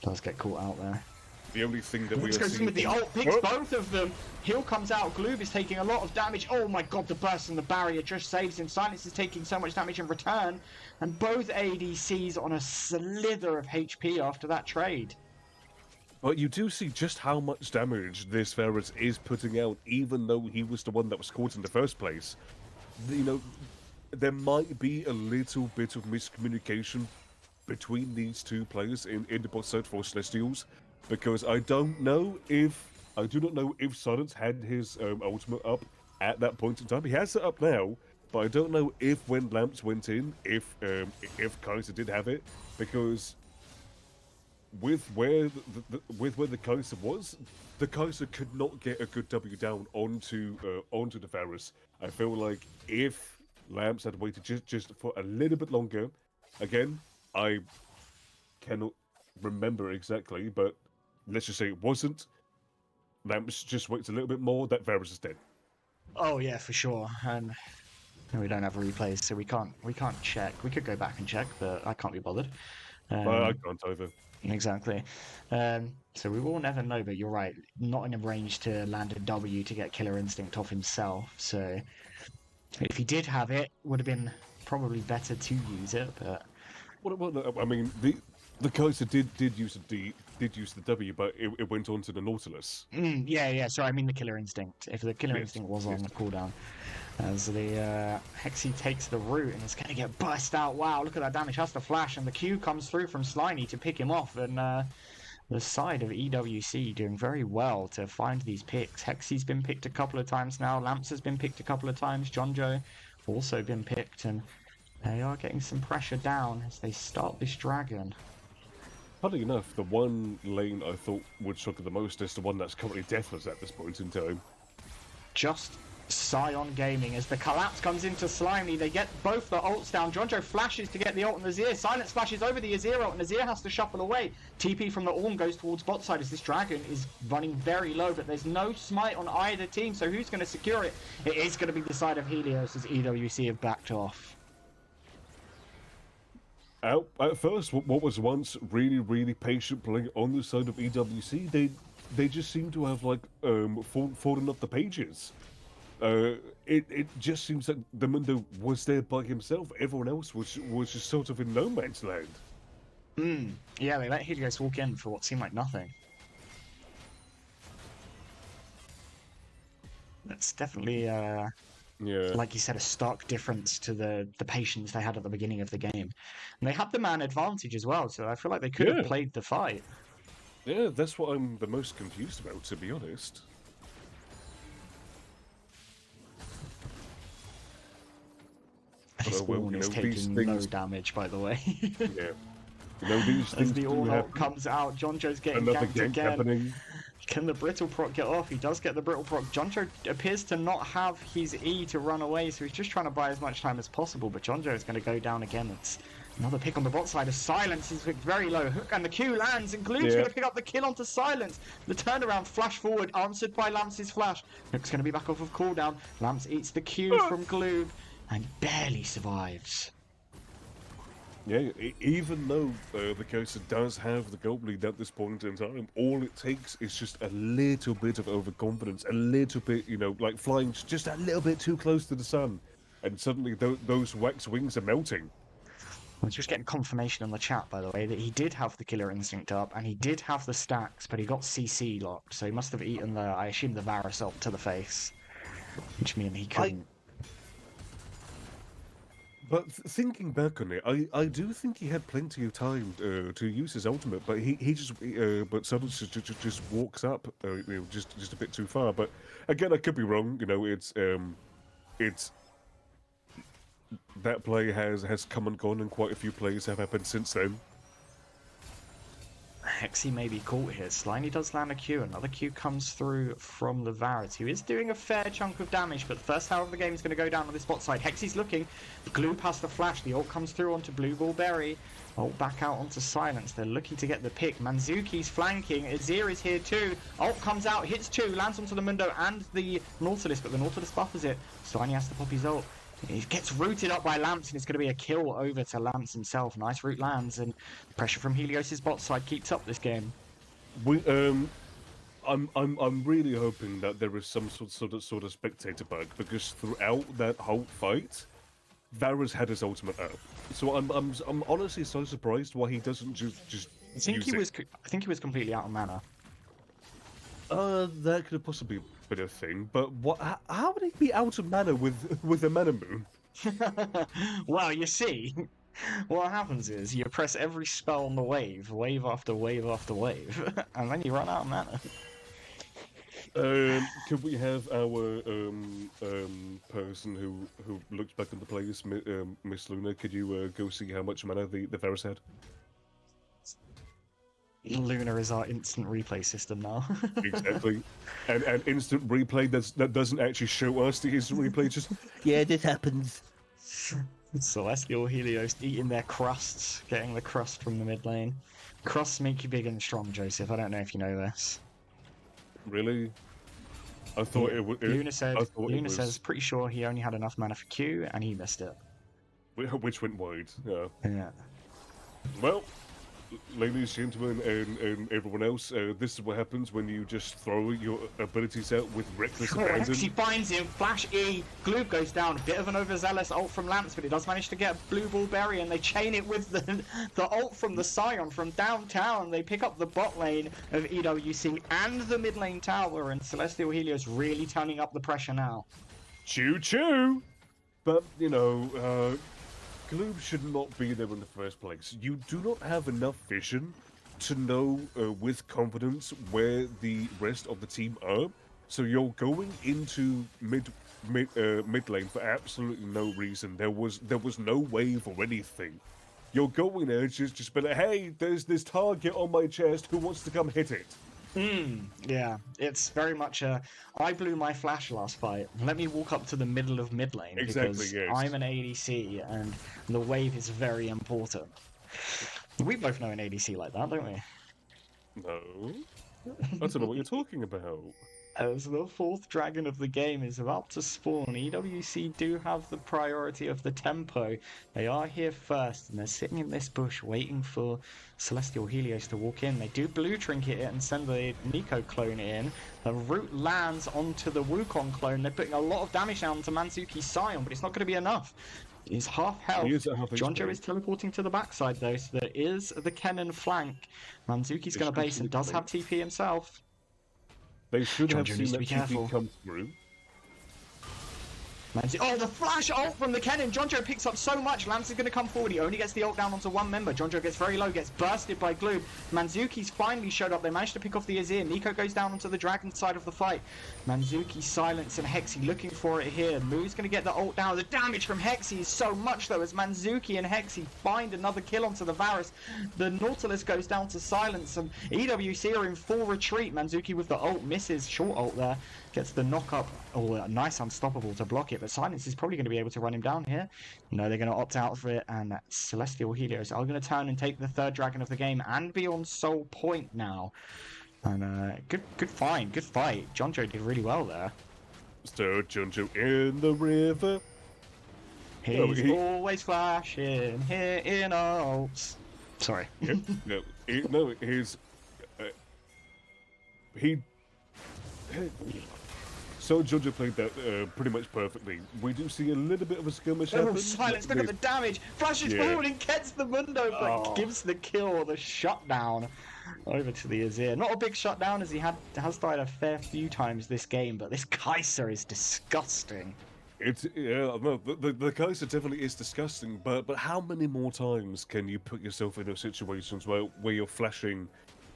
does get caught out there. The only thing that we are Goes in seeing with the ult, picks both of them. Heal comes out. Gloob is taking a lot of damage. Oh my god, the burst and the barrier just saves him. Silence is taking so much damage in return. And both ADCs on a slither of HP after that trade. But you do see just how much damage this Varus is putting out, even though he was the one that was caught in the first place. There might be a little bit of miscommunication between these two players in the bot side for Celestials, because I do not know if Silence had his ultimate up at that point in time. He has it up now, but I don't know if when Lamps went in, if Kaiser did have it, because with where the Kaiser was, the Kaiser could not get a good W down onto the Varus. I feel like if Lamps had waited just for a little bit longer, again, I cannot remember exactly, but let's just say it wasn't. Lamps just waits a little bit more, that Varus is dead. Oh yeah, for sure. And we don't have replays, so we can't check. We could go back and check, but I can't be bothered. I can't either. Exactly. So we will never know, but you're right. Not in a range to land a W to get Killer Instinct off himself. So if he did have it, would have been probably better to use it. But well, I mean, the Kaiser did use the W, but it went on to the Nautilus. yeah. So I mean the Killer Instinct. If the Killer Instinct was on the cooldown. As the Hexy takes the root and it's going to get burst out. Wow, look at that damage. Has to flash, and the Q comes through from Slimy to pick him off. And the side of EWC doing very well to find these picks. Hexy's been picked a couple of times now. Lamps has been picked a couple of times. Jonjo also been picked, and they are getting some pressure down as they start this dragon. Funny enough, the one lane I thought would struggle the most is the one that's currently deathless at this point in time. Just Scion Gaming as the collapse comes into Slimy. They get both the ults down. Jonjo flashes to get the ult on Azir. Silence flashes over the Azir ult, and Azir has to shuffle away. TP from the Ornn goes towards bot side as this dragon is running very low, but there's no smite on either team, so who's going to secure it? It is going to be the side of Helios as EWC have backed off. At first, what was once really patient playing on the side of EWC, they just seem to have like fallen off the pages. It just seems that the Mundo was there by himself. Everyone else was just sort of in no man's land. Yeah, they let Helios walk in for what seemed like nothing. That's definitely, like you said, a stark difference to the patience they had at the beginning of the game. And they had the man advantage as well, so I feel like they could have played the fight. Yeah, that's what I'm the most confused about, to be honest. This Ornn is taking no damage, by the way. Yeah. These As the Ornn ult comes out, Jonjo's getting ganked again. Happening. Can the Brittle proc get off? He does get the Brittle proc. Jonjo appears to not have his E to run away, so he's just trying to buy as much time as possible, but Jonjo is going to go down again. It's another pick on the bot side as Silence is very low. Hook and the Q lands, and Gloom's going to pick up the kill onto Silence. The turnaround flash forward, answered by Lamps' flash. Hook's going to be back off of cooldown. Lamps eats the Q from Gloom and barely survives. Yeah, even though the Coaster does have the gold lead at this point in time, all it takes is just a little bit of overconfidence, a little bit, like flying just a little bit too close to the sun, and suddenly those wax wings are melting. I was just getting confirmation in the chat, by the way, that he did have the Killer Instinct up, and he did have the stacks, but he got CC locked, so he must have eaten I assume, the Varus ult to the face, which means he couldn't. But thinking back on it, I do think he had plenty of time to use his ultimate, but he just but suddenly just walks up, just a bit too far. But again, I could be wrong. It's that play has come and gone, and quite a few plays have happened since then. Hexy may be caught here. Slimy does land a Q. Another Q comes through from the Varus, who is doing a fair chunk of damage, but the first tower of the game is going to go down on this bot side. Hexy's looking. Gloop has the flash. The ult comes through onto Blue Ball Berry. Ult back out onto Silence. They're looking to get the pick. Manzuki's flanking. Azir is here too. Ult comes out, hits two, lands onto the Mundo and the Nautilus, but the Nautilus buffers it. Slimy has to pop his ult. He gets rooted up by Lamps, and it's going to be a kill over to Lamps himself. Nice root lands, and pressure from Helios' bot side keeps up this game. I'm really hoping that there is some sort of spectator bug, because throughout that whole fight, Varus had his ultimate up. So I'm honestly so surprised why he doesn't just I think he was completely out of mana. That could have possibly been a thing, but how would he be out of mana with a mana moon? Well, you see, what happens is you press every spell on the wave after wave after wave, and then you run out of mana. Could we have our person who looks back at the players, Miss Luna? Could you go see how much mana the Varus had? Luna is our instant replay system now. Exactly, and instant replay that doesn't actually show us the instant replay. Just this happens. Celestial Helios eating their crusts, getting the crust from the mid lane. Crusts make you big and strong, Joseph. I don't know if you know this. Really? I thought it would. Luna says pretty sure he only had enough mana for Q and he missed it. Which went wide. Yeah. Well, ladies, gentlemen, and everyone else, this is what happens when you just throw your abilities out with reckless abandon. He finds him, flash E, Gloop goes down, a bit of an overzealous ult from Lamps, but he does manage to get Blue Ball Berry, and they chain it with the ult from the Scion from downtown. They pick up the bot lane of EWC and the mid lane tower, and Celestial Helios really turning up the pressure now. Choo choo! But, Gloom should not be there in the first place. You do not have enough vision to know with confidence where the rest of the team are. So you're going into mid lane for absolutely no reason. There was no wave or anything. You're going there just be like, hey, there's this target on my chest. Who wants to come hit it? Yeah, it's very much I blew my flash last fight. Let me walk up to the middle of mid lane Exactly, because yes. I'm an ADC and the wave is very important. We both know an ADC like that, don't we? No. I don't know what you're talking about. As the fourth dragon of the game is about to spawn, EWC do have the priority of the tempo. They are here first, and they're sitting in this bush waiting for Celestial Helios to walk in. They do blue trinket it and send the Nico clone in. The root lands onto the Wukong clone. They're putting a lot of damage down to Manzuki's Scion, but it's not going to be enough. He's half health. He is at half Jonjo HP. is teleporting to the backside though, so there is the Kennen flank. Manzuki's going to base and does have TP himself. They should have Jonjo seen needs to that be careful. TP come through. Oh, the flash ult from the Kennen! Jonjo picks up so much. Lance is going to come forward. He only gets the ult down onto one member. Jonjo gets very low, gets bursted by Gloom. Manzuki's finally showed up. They managed to pick off the Azir. Nico goes down onto the dragon side of the fight. Manzuki, Silence, and Hexy looking for it here. Moo's going to get the ult down. The damage from Hexy is so much, though, as Manzuki and Hexy find another kill onto the Varus. The Nautilus goes down to Silence, and EWC are in full retreat. Manzuki with the ult misses. Short ult there. Gets the knock up. Oh, nice unstoppable to block it, but Silence is probably going to be able to run him down here. No, they're going to opt out for it, and Celestial Helios are going to turn and take the third dragon of the game and be on Soul Point now. And good fight. Jonjo did really well there. So Jonjo in the river. He's always flashing here in ults. Sorry. So Jonjo played that pretty much perfectly. We do see a little bit of a skirmish happen. Silence, look at the damage! Flashes forward and gets the Mundo, but gives the kill or the shutdown over to the Azir. Not a big shutdown, as he has died a fair few times this game, but this Kai'Sa is disgusting. The Kai'Sa definitely is disgusting, but how many more times can you put yourself in those situations where you're flashing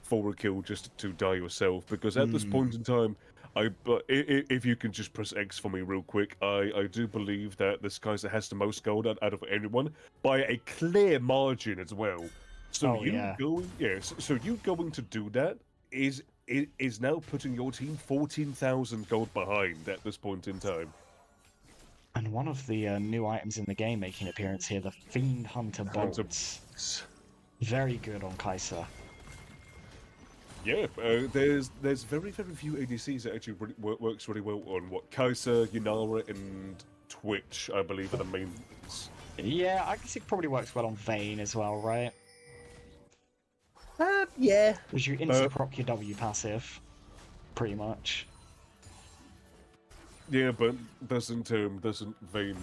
for a kill just to die yourself? Because at this point in time, if you can just press X for me real quick, I do believe that this Kai'Sa has the most gold out of anyone by a clear margin as well. So you going to do that is now putting your team 14,000 gold behind at this point in time. And one of the new items in the game making an appearance here, the Fiend Hunter bolts. Very good on Kai'Sa. Yeah, there's very few ADCs that actually works really well on Kai'Sa, Yunara, and Twitch, I believe, are the main ones. Yeah, I guess it probably works well on Vayne as well, right? Yeah. Because you insta-proc your W passive, pretty much. Yeah, but doesn't Vayne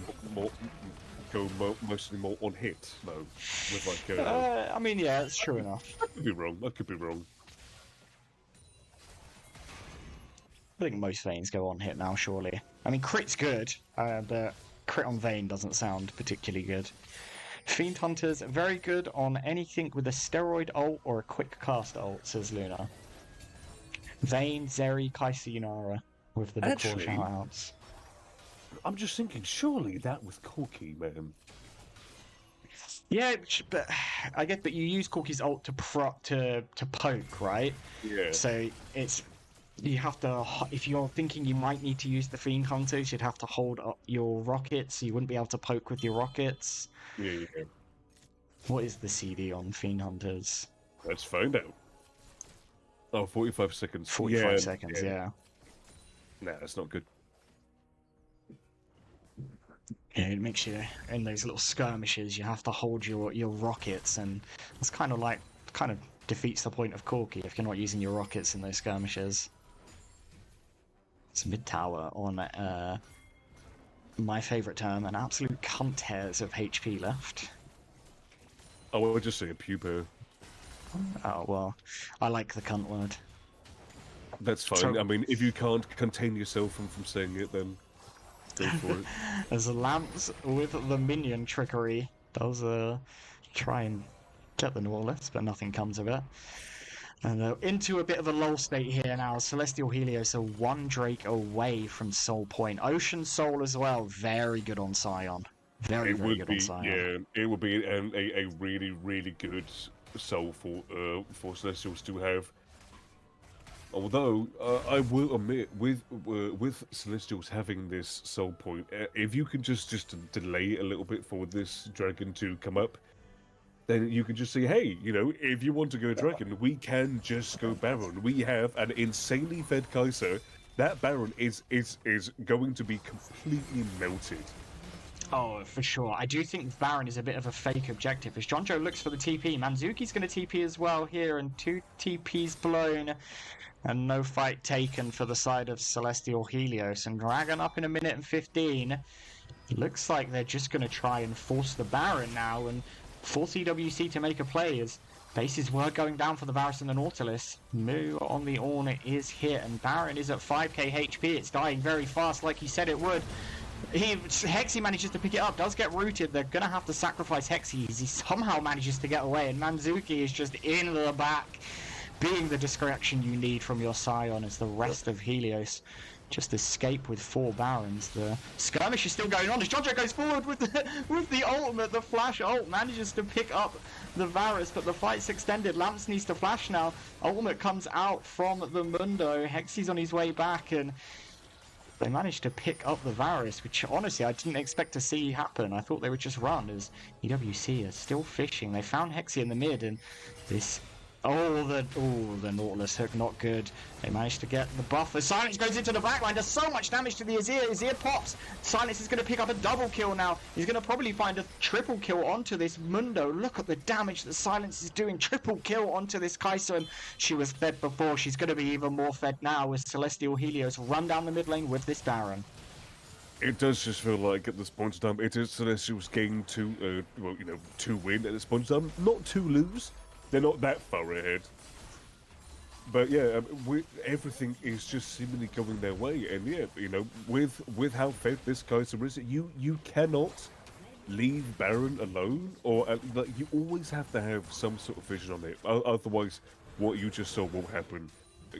go mostly more on hit though? With I mean, yeah, it's true enough. I could be wrong. I think most Vaynes go on hit now, surely. I mean, crit's good, but crit on Vayne doesn't sound particularly good. Fiend Hunter's very good on anything with a steroid ult or a quick cast ult, says Luna. Vayne, Zeri, Kai'Sa, Yunara with the big core shoutouts. I'm just thinking, surely that with Corki, man. Yeah, but I get that you use Corki's ult to poke, right? Yeah. So you have to, if you're thinking you might need to use the Fiend Hunters, you'd have to hold up your rockets. You wouldn't be able to poke with your rockets. Yeah. What is the CD on Fiend Hunters? Let's find out. Oh, 45 seconds. 45 seconds, yeah. Nah, that's not good. Yeah, it makes you, in those little skirmishes, you have to hold your rockets, and it's kind of defeats the point of Corki if you're not using your rockets in those skirmishes. It's mid tower on my favourite term, an absolute cunt hairs of HP left. Oh, I would just say a pupo. Oh, well, I like the cunt word. That's fine. I mean, if you can't contain yourself from saying it, then... Go for it. As Lamps with the minion trickery does try and get the Nautilus, but nothing comes of it. And into a bit of a lull state here now. Celestial Helios are one Drake away from Soul Point. Ocean Soul as well, very good on Scion. Very good on Scion. Yeah, it would be a really, really good soul for Celestials to have. Although I will admit, with Celestials having this soul point, if you can just delay a little bit for this dragon to come up, then you can just say, hey, you know, if you want to go dragon, we can just go Baron. We have an insanely fed Kaiser. That Baron is going to be completely melted. Oh, for sure. I do think Baron is a bit of a fake objective. As Jonjo looks for the TP, Manzuki's going to TP as well here, and 2 TPs blown, and no fight taken for the side of Celestial Helios. And Dragon up in 1:15. Looks like they're just going to try and force the Baron now, and force EWC to make a play as bases were going down for the Varus and the Nautilus. Moo on the Ornn is hit, and Baron is at 5k HP. It's dying very fast like he said it would. Hexy manages to pick it up, does get rooted. They're going to have to sacrifice Hexy as he somehow manages to get away, and Manzuki is just in the back, being the distraction you need from your Scion as the rest of Helios just escape with 4 Barons. The skirmish is still going on as Jonjo goes forward with the ultimate. The flash ult manages to pick up the Varus, but the fight's extended. Lamps needs to flash now. Ultimate comes out from the Mundo. Hexy's on his way back, and they managed to pick up the Varus, which honestly I didn't expect to see happen. I thought they would just run, as EWC are still fishing. They found Hexy in the mid, and this... the Nautilus hook, not good. They managed to get the buff. The Silence goes into the backline, does so much damage to the Azir. Azir pops. Silence is going to pick up a double kill now. He's going to probably find a triple kill onto this Mundo. Look at the damage that Silence is doing. Triple kill onto this Kai'Sa, and she was fed before. She's going to be even more fed now as Celestial Helios run down the mid lane with this Baron. It does just feel like at this point in time, it is Celestial's game to, to win at this point in time, not to lose. They're not that far ahead. But yeah, everything is just seemingly going their way. And yeah, you know, with how fed this Kai'Sa is, you cannot leave Baron alone, or like, you always have to have some sort of vision on it. Otherwise, what you just saw will happen.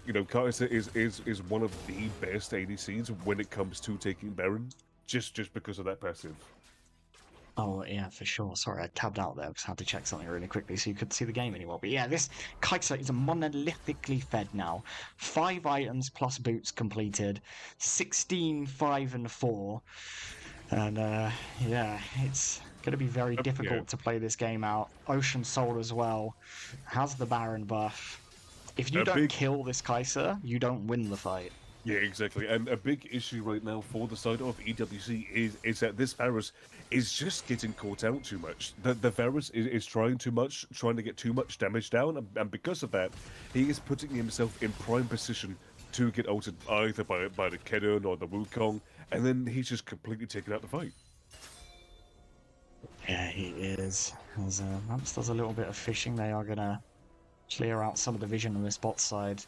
You know, Kai'Sa is one of the best ADCs when it comes to taking Baron, just because of that passive. Oh, yeah, for sure. Sorry, I tabbed out there because I had to check something really quickly so you couldn't see the game anymore. But yeah, this Kai'Sa is monolithically fed now. 5 items plus boots completed. 16, 5, and 4. And yeah, it's going to be very difficult to play this game out. Ocean Soul as well has the Baron buff. If you don't kill this Kai'Sa, you don't win the fight. Yeah, exactly. And a big issue right now for the side of EWC is that this Varus is just getting caught out too much. The Varus is trying too much, trying to get too much damage down, and because of that, he is putting himself in prime position to get ulted either by the Kennen or the Wukong, and then he's just completely taken out the fight. Yeah, he is. As Lamps does a little bit of fishing, they are going to clear out some of the vision on this bot side.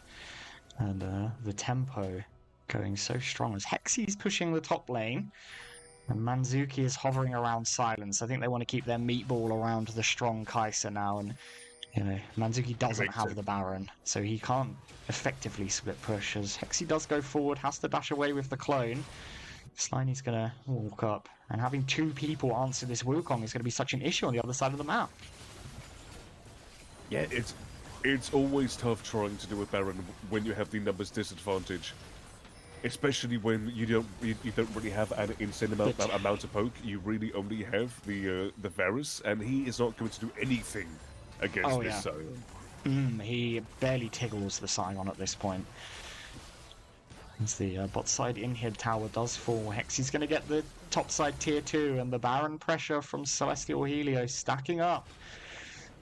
And the tempo going so strong as Hexy's pushing the top lane, and Manzuki is hovering around Silence. I think they want to keep their meatball around the strong Kai'Sa now, and you know, Manzuki doesn't have the Baron, so he can't effectively split push, as Hexy does go forward, has to dash away with the clone. Sliny's gonna walk up, and having 2 people answer this Wukong is gonna be such an issue on the other side of the map. Yeah, it's always tough trying to do a Baron when you have the numbers disadvantage, especially when you don't really have an insane amount of poke. You really only have the Varus, and he is not going to do anything against this side. He barely tickles the Scion at this point. As the bot side in-head tower does fall, Hexy's going to get the top side tier 2, and the Baron pressure from Celestial Helios stacking up.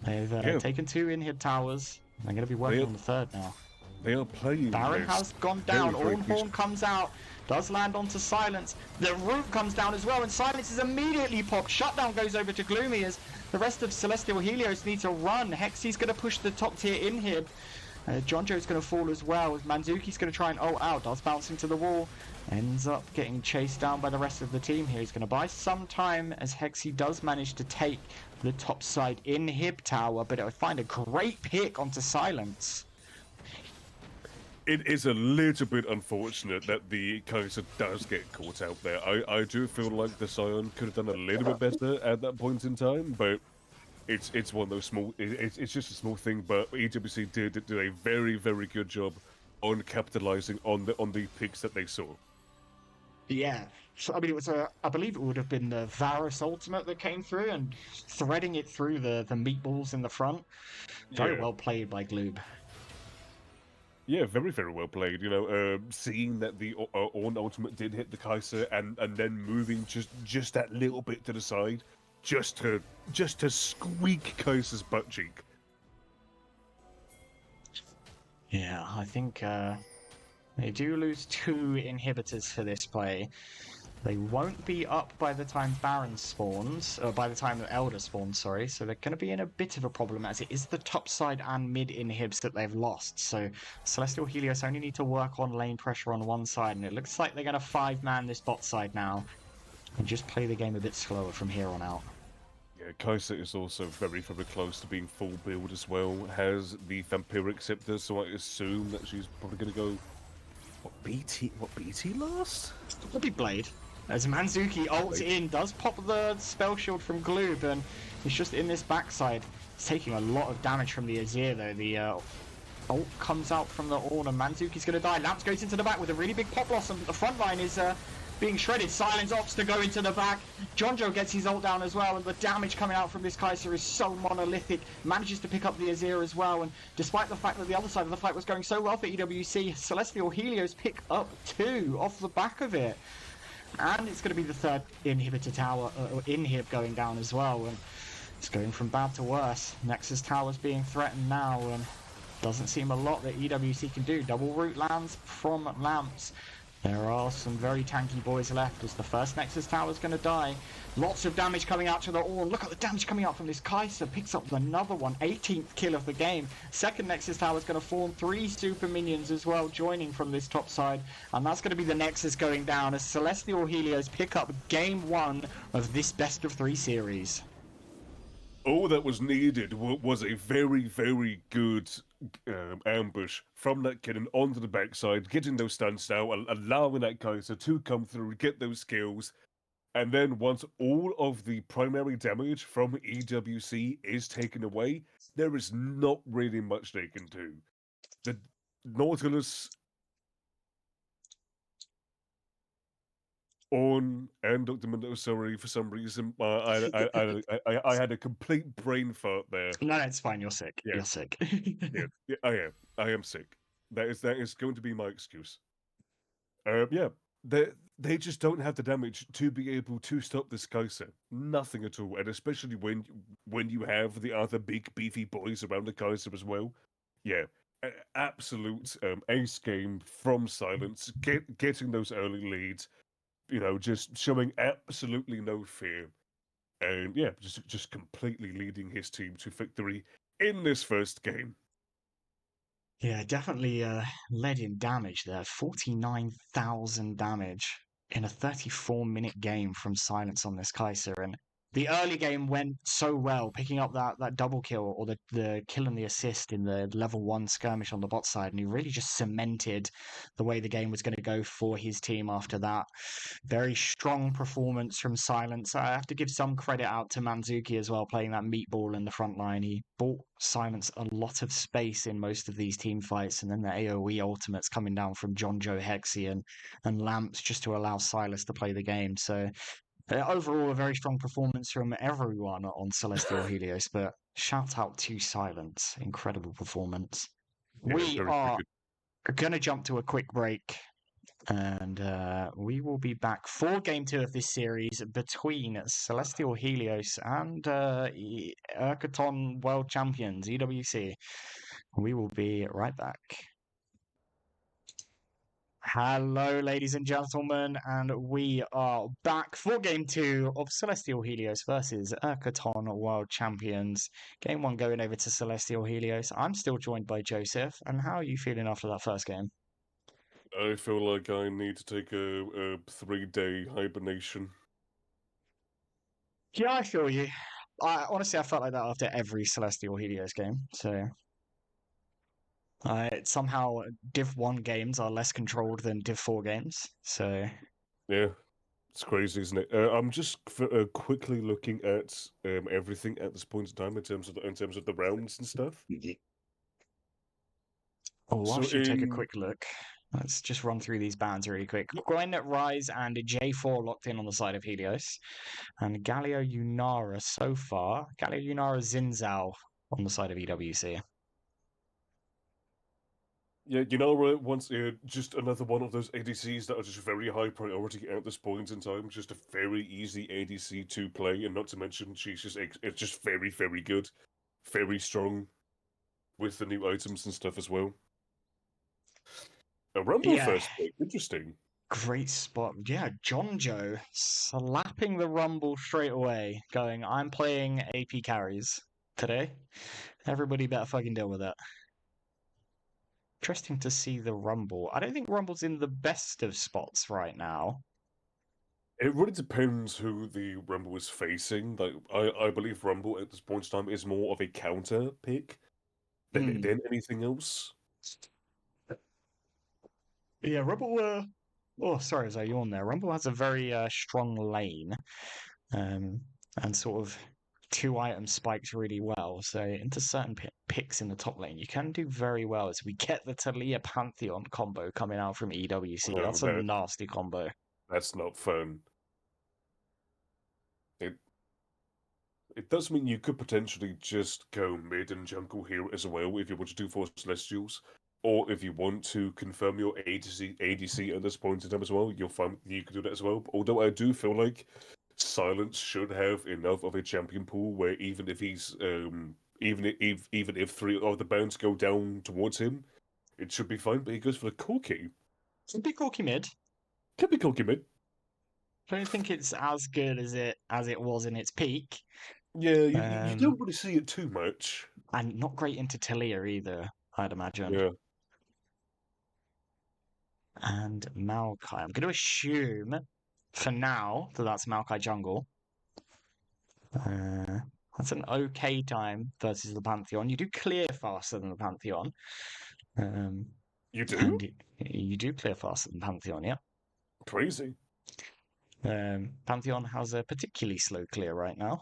They've taken 2 in-head towers. They're going to be working on the 3rd now. They are playing. Baron has gone down. Ornhorn comes out. Does land onto Silence. The root comes down as well, and Silence is immediately popped. Shutdown goes over to Gloomy as the rest of Celestial Helios need to run. Hexy's going to push the top tier in here. John Joe's going to fall as well. Manzuki's going to try and ult out. Does bounce into the wall. Ends up getting chased down by the rest of the team here. He's going to buy some time as Hexy does manage to take the top side inhib tower, but it would find a great pick onto Silence. It is a little bit unfortunate that the Kaiser does get caught out there. I do feel like the Scion could have done a little bit better at that point in time, but it's one of those small. It's just a small thing, but EWC did a very, very good job on capitalizing on the picks that they saw. Yeah, so, I mean, it was I believe it would have been the Varus ultimate that came through and threading it through the meatballs in the front. Very Yeah. well played by Gloob. Yeah, very, very well played. You know, seeing that the Ornn ultimate did hit the Kaiser, and then moving just that little bit to the side, just to squeak Kaiser's butt cheek. Yeah, I think they do lose 2 inhibitors for this play. They won't be up by the time Baron spawns, or by the time the Elder spawns, sorry, so they're going to be in a bit of a problem as it is the top side and mid inhibs that they've lost. So Celestial Helios only need to work on lane pressure on one side, and it looks like they're going to 5-man this bot side now and just play the game a bit slower from here on out. Yeah, Kaiser is also very, very close to being full build as well. Has the Vampiric Scepter, so I assume that she's probably going to go. What BT last? It'll be Blade. As Manzuki ults in, does pop the spell shield from Gloob, and he's just in this backside. He's taking a lot of damage from the Azir though. The ult comes out from the Ornn, and Manzuki's going to die. Lamps goes into the back with a really big pop blossom. The front line is being shredded. Silence opts to go into the back. Jonjo gets his ult down as well, and the damage coming out from this Kaiser is so monolithic. Manages to pick up the Azir as well, and despite the fact that the other side of the fight was going so well for EWC, Celestial Helios pick up 2 off the back of it. And it's going to be the 3rd inhibitor tower, or inhib going down as well, and it's going from bad to worse. Nexus tower's being threatened now, and doesn't seem a lot that EWC can do. Double root lands from Lamps. There are some very tanky boys left as the first Nexus tower is going to die. Lots of damage coming out to the Ornn. Look at the damage coming out from this Kaiser. Picks up another one. 18th kill of the game. Second Nexus tower is going to form 3 super minions as well, joining from this top side. And that's going to be the Nexus going down as Celestial Helios pick up game 1 of this best of 3 series. All that was needed was a very, very good ambush from that cannon onto the backside, getting those stuns out, allowing that Kaiser to come through, get those skills, and then once all of the primary damage from EWC is taken away, there is not really much they can do. The Nautilus, Ornn, and Dr. Mendo, sorry, for some reason, I had a complete brain fart there. No, it's fine. You're sick. Yeah. You're sick. Yeah, I am. I am sick. That is going to be my excuse. Yeah, they just don't have the damage to be able to stop this Kaiser. Nothing at all, and especially when you have the other big beefy boys around the Kaiser as well. Yeah, absolute ace game from Silence, getting those early leads. You know, just showing absolutely no fear, and yeah, just completely leading his team to victory in this first game. Yeah, definitely led in damage there. 49,000 damage in a 34-minute game from Silence on this Kaiser. And the early game went so well, picking up that double kill or the kill and the assist in the level 1 skirmish on the bot side. And he really just cemented the way the game was going to go for his team after that. Very strong performance from Silence. I have to give some credit out to Manzuki as well, playing that meatball in the front line. He bought Silence a lot of space in most of these team fights, and then the AoE ultimates coming down from John Joe Hexy and Lamps just to allow Silas to play the game. So overall, a very strong performance from everyone on Celestial Helios, but shout out to Silence. Incredible performance. Yeah, We very are good. going to jump to a quick break, and we will be back for game 2 of this series between Celestial Helios and Eirtakon World Champions, EWC. We will be right back. Hello, ladies and gentlemen, and we are back for game two of Celestial Helios versus Eirtakon World Champions. Game one going over to Celestial Helios. I'm still joined by Joseph, and how are you feeling after that first game? I feel like I need to take a 3-day hibernation. Yeah, I feel you. Honestly, I felt like that after every Celestial Helios game. So somehow Div 1 games are less controlled than Div 4 games. So Yeah, it's crazy, isn't it? I'm just quickly looking at everything at this point in time in terms of the rounds and stuff. So whilst you take a quick look, let's just run through these bands really quick. Gwen, Rise, and J4 locked in on the side of Helios. And Galio Unara so far. Galio Unara Zinzao on the side of EWC. yeah, once just another one of those ADCs that are just very high priority at this point in time. Just a very easy ADC to play, and not to mention it's just very, very good, very strong with the new items and stuff as well. A Rumble Yeah, first pick, interesting. great spot. Yeah, John Joe slapping the Rumble straight away, going, I'm playing AP carries today. Everybody better fucking deal with it. Interesting to see the Rumble. I don't think Rumble's in the best of spots right now. It really depends who the Rumble is facing. Like I believe Rumble at this point in time is more of a counter pick than anything else. Yeah, Rumble. Oh, sorry, as I yawn there. Rumble has a very strong lane, and sort of two item spikes really well. So into certain picks in the top lane, you can do very well as we get the Talia Pantheon combo coming out from EWC. No, That's a nasty combo. that's not fun. It it does mean you could potentially just go mid and jungle here as well if you want to do four Celestials. Or if you want to confirm your ADC at this point in time as well, you can do that as well. Although I do feel like Silence should have enough of a champion pool where even if he's even if three of the bounds go down towards him, it should be fine. But he goes for the Corki. It'd be Corky mid. Could be Corki mid. I don't think it's as good as it was in its peak, Yeah, you don't really see it too much. and not great into Talia either, I'd imagine. Yeah. And Maokai. I'm going to assume for now that that's Maokai jungle. That's an okay time versus the Pantheon. You do clear faster than the Pantheon. You do? And you do clear faster than Pantheon, yeah. Crazy. Pantheon has a particularly slow clear right now.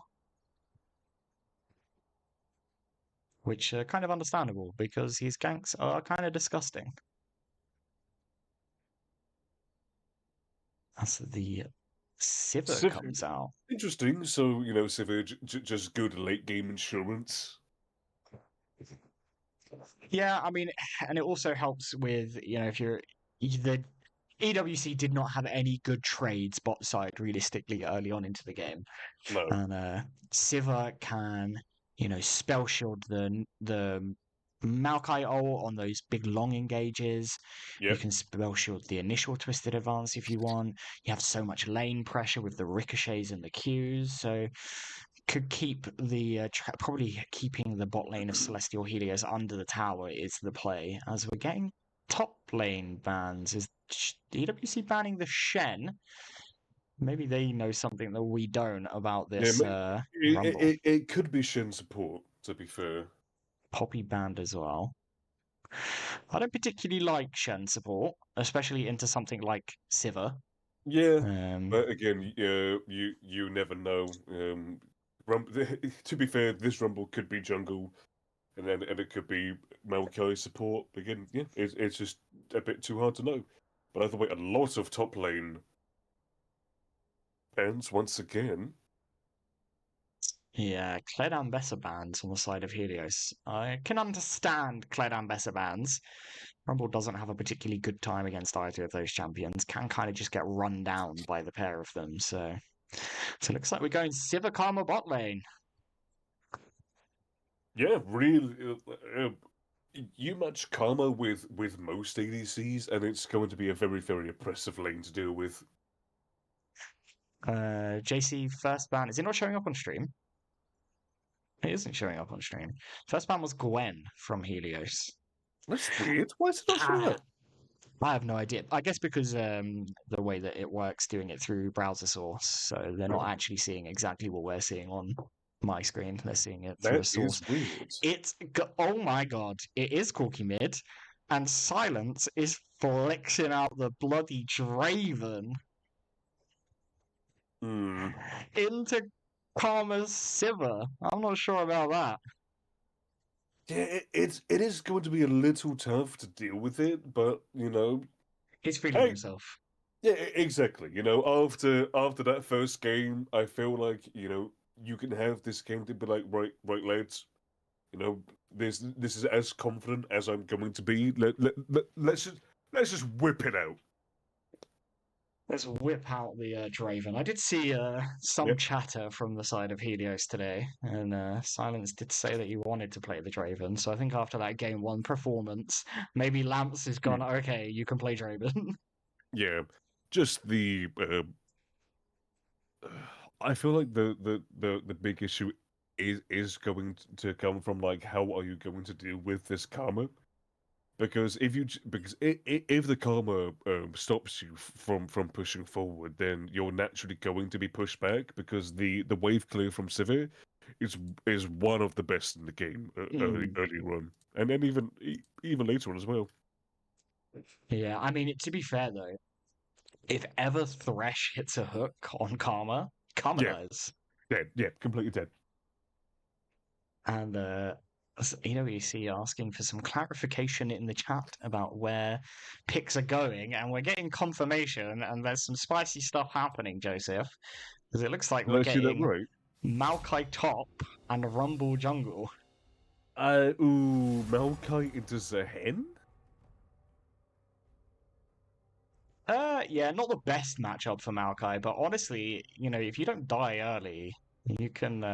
Which kind of understandable because his ganks are kind of disgusting. As the Sivir comes out. Interesting. So, Sivir just good late game insurance. Yeah, I mean, and it also helps with, if you're the EWC did not have any good trades bot side realistically early on into the game. No. And Sivir can, spell shield the Maokai ult on those big long engages. Yep. You can spell shield the initial twisted advance if you want. You have so much lane pressure with the ricochets and the Qs, so could keep the probably keeping the bot lane of Celestial Helios under the tower is the play. As we're getting top lane bans, is EWC banning the Shen? Maybe they know something that we don't about this Rumble. It could be Shen support, to be fair. Poppy banned as well. I don't particularly like Shen support, especially into something like Sivir. Yeah, but again, you never know. To be fair, this Rumble could be jungle, and it could be Maokai support. Again, yeah, it's just a bit too hard to know. But either way, a lot of top lane bans once again. Yeah, Kledan Besser bans on the side of Helios. I can understand Kledan Besser bans. Rumble doesn't have a particularly good time against either of those champions. Can kind of just get run down by the pair of them. So it looks like we're going Sivir Karma bot lane. Yeah, really. You match Karma with most ADCs, and it's going to be a very, very oppressive lane to deal with. JC first ban. Is it not showing up on stream? It isn't showing up on stream. First ban was Gwen from Helios. That's weird. Why is it not showing up? I have no idea. I guess because the way that it works, doing it through browser source, so they're not Right. actually seeing exactly what we're seeing on my screen. They're seeing it through a That is source. weird. Oh my god! It is Corky mid, and Silence is flexing out the bloody Draven Hmm. into Karma's Sivir. I'm not sure about that. Yeah, it is going to be a little tough to deal with it, but He's feeling hey, himself. yeah, exactly. After that first game, I feel like you can have this game to be like, right, lads. This is as confident as I'm going to be. Let's just whip it out. Let's whip out the Draven. I did see some Yep. chatter from the side of Helios today, and Silence did say that he wanted to play the Draven. So I think after that game one performance, maybe Lamps has gone, okay, you can play Draven. Yeah, just the. I feel like the big issue is going to come from like how are you going to deal with this karma? Because if the karma stops you from pushing forward, then you're naturally going to be pushed back because the wave clear from Sivir is one of the best in the game early on, and then even later on as well. Yeah, I mean, to be fair though, if ever Thresh hits a hook on Karma, Karma Yeah, dies. dead. Yeah, completely dead. And EWC asking for some clarification in the chat about where picks are going, and we're getting confirmation, and there's some spicy stuff happening, Joseph, because it looks like Did we're I see that getting right? Maokai top and Rumble jungle. Maokai into Zahen? Yeah, not the best matchup for Maokai, but honestly, if you don't die early, you can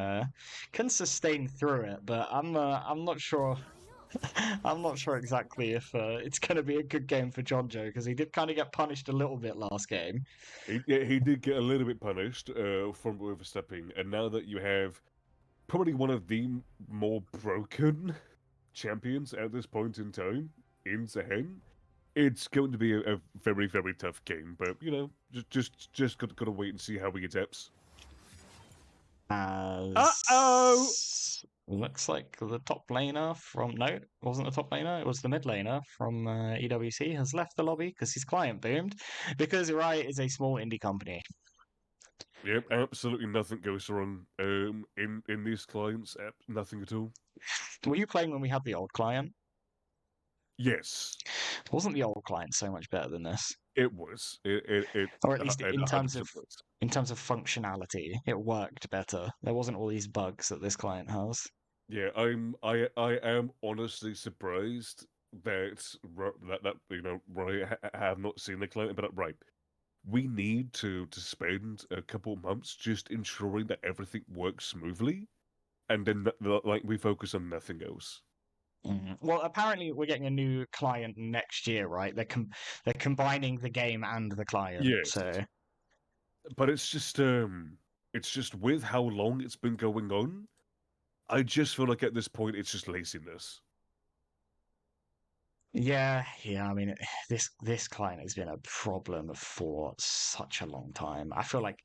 sustain through it. But I'm not sure. I'm not sure exactly if it's going to be a good game for Jonjo because he did kind of get punished a little bit last game. He did get a little bit punished from overstepping, and now that you have probably one of the more broken champions at this point in time in Zahen, it's going to be a very, very tough game. But just gotta wait and see how he adapts. Uh-oh! Looks like the top laner from no, it wasn't the top laner, it was the mid laner from EWC has left the lobby because his client boomed because Riot is a small indie company. Yep, absolutely nothing goes wrong in these clients. Nothing at all. Were you playing when we had the old client? Yes, Wasn't the old client so much better than this? it was. It Or at least in terms 100% of was. functionality, it worked better. There wasn't all these bugs that this client has. Yeah, I am honestly surprised that Riot have not seen the client, but right, we need to spend a couple months just ensuring that everything works smoothly, and then like we focus on nothing else. Well, apparently we're getting a new client next year, right? They're combining the game and the client. Yes, So but it's just with how long it's been going on, I just feel like at this point it's just laziness. yeah. I mean, this client has been a problem for such a long time. I feel like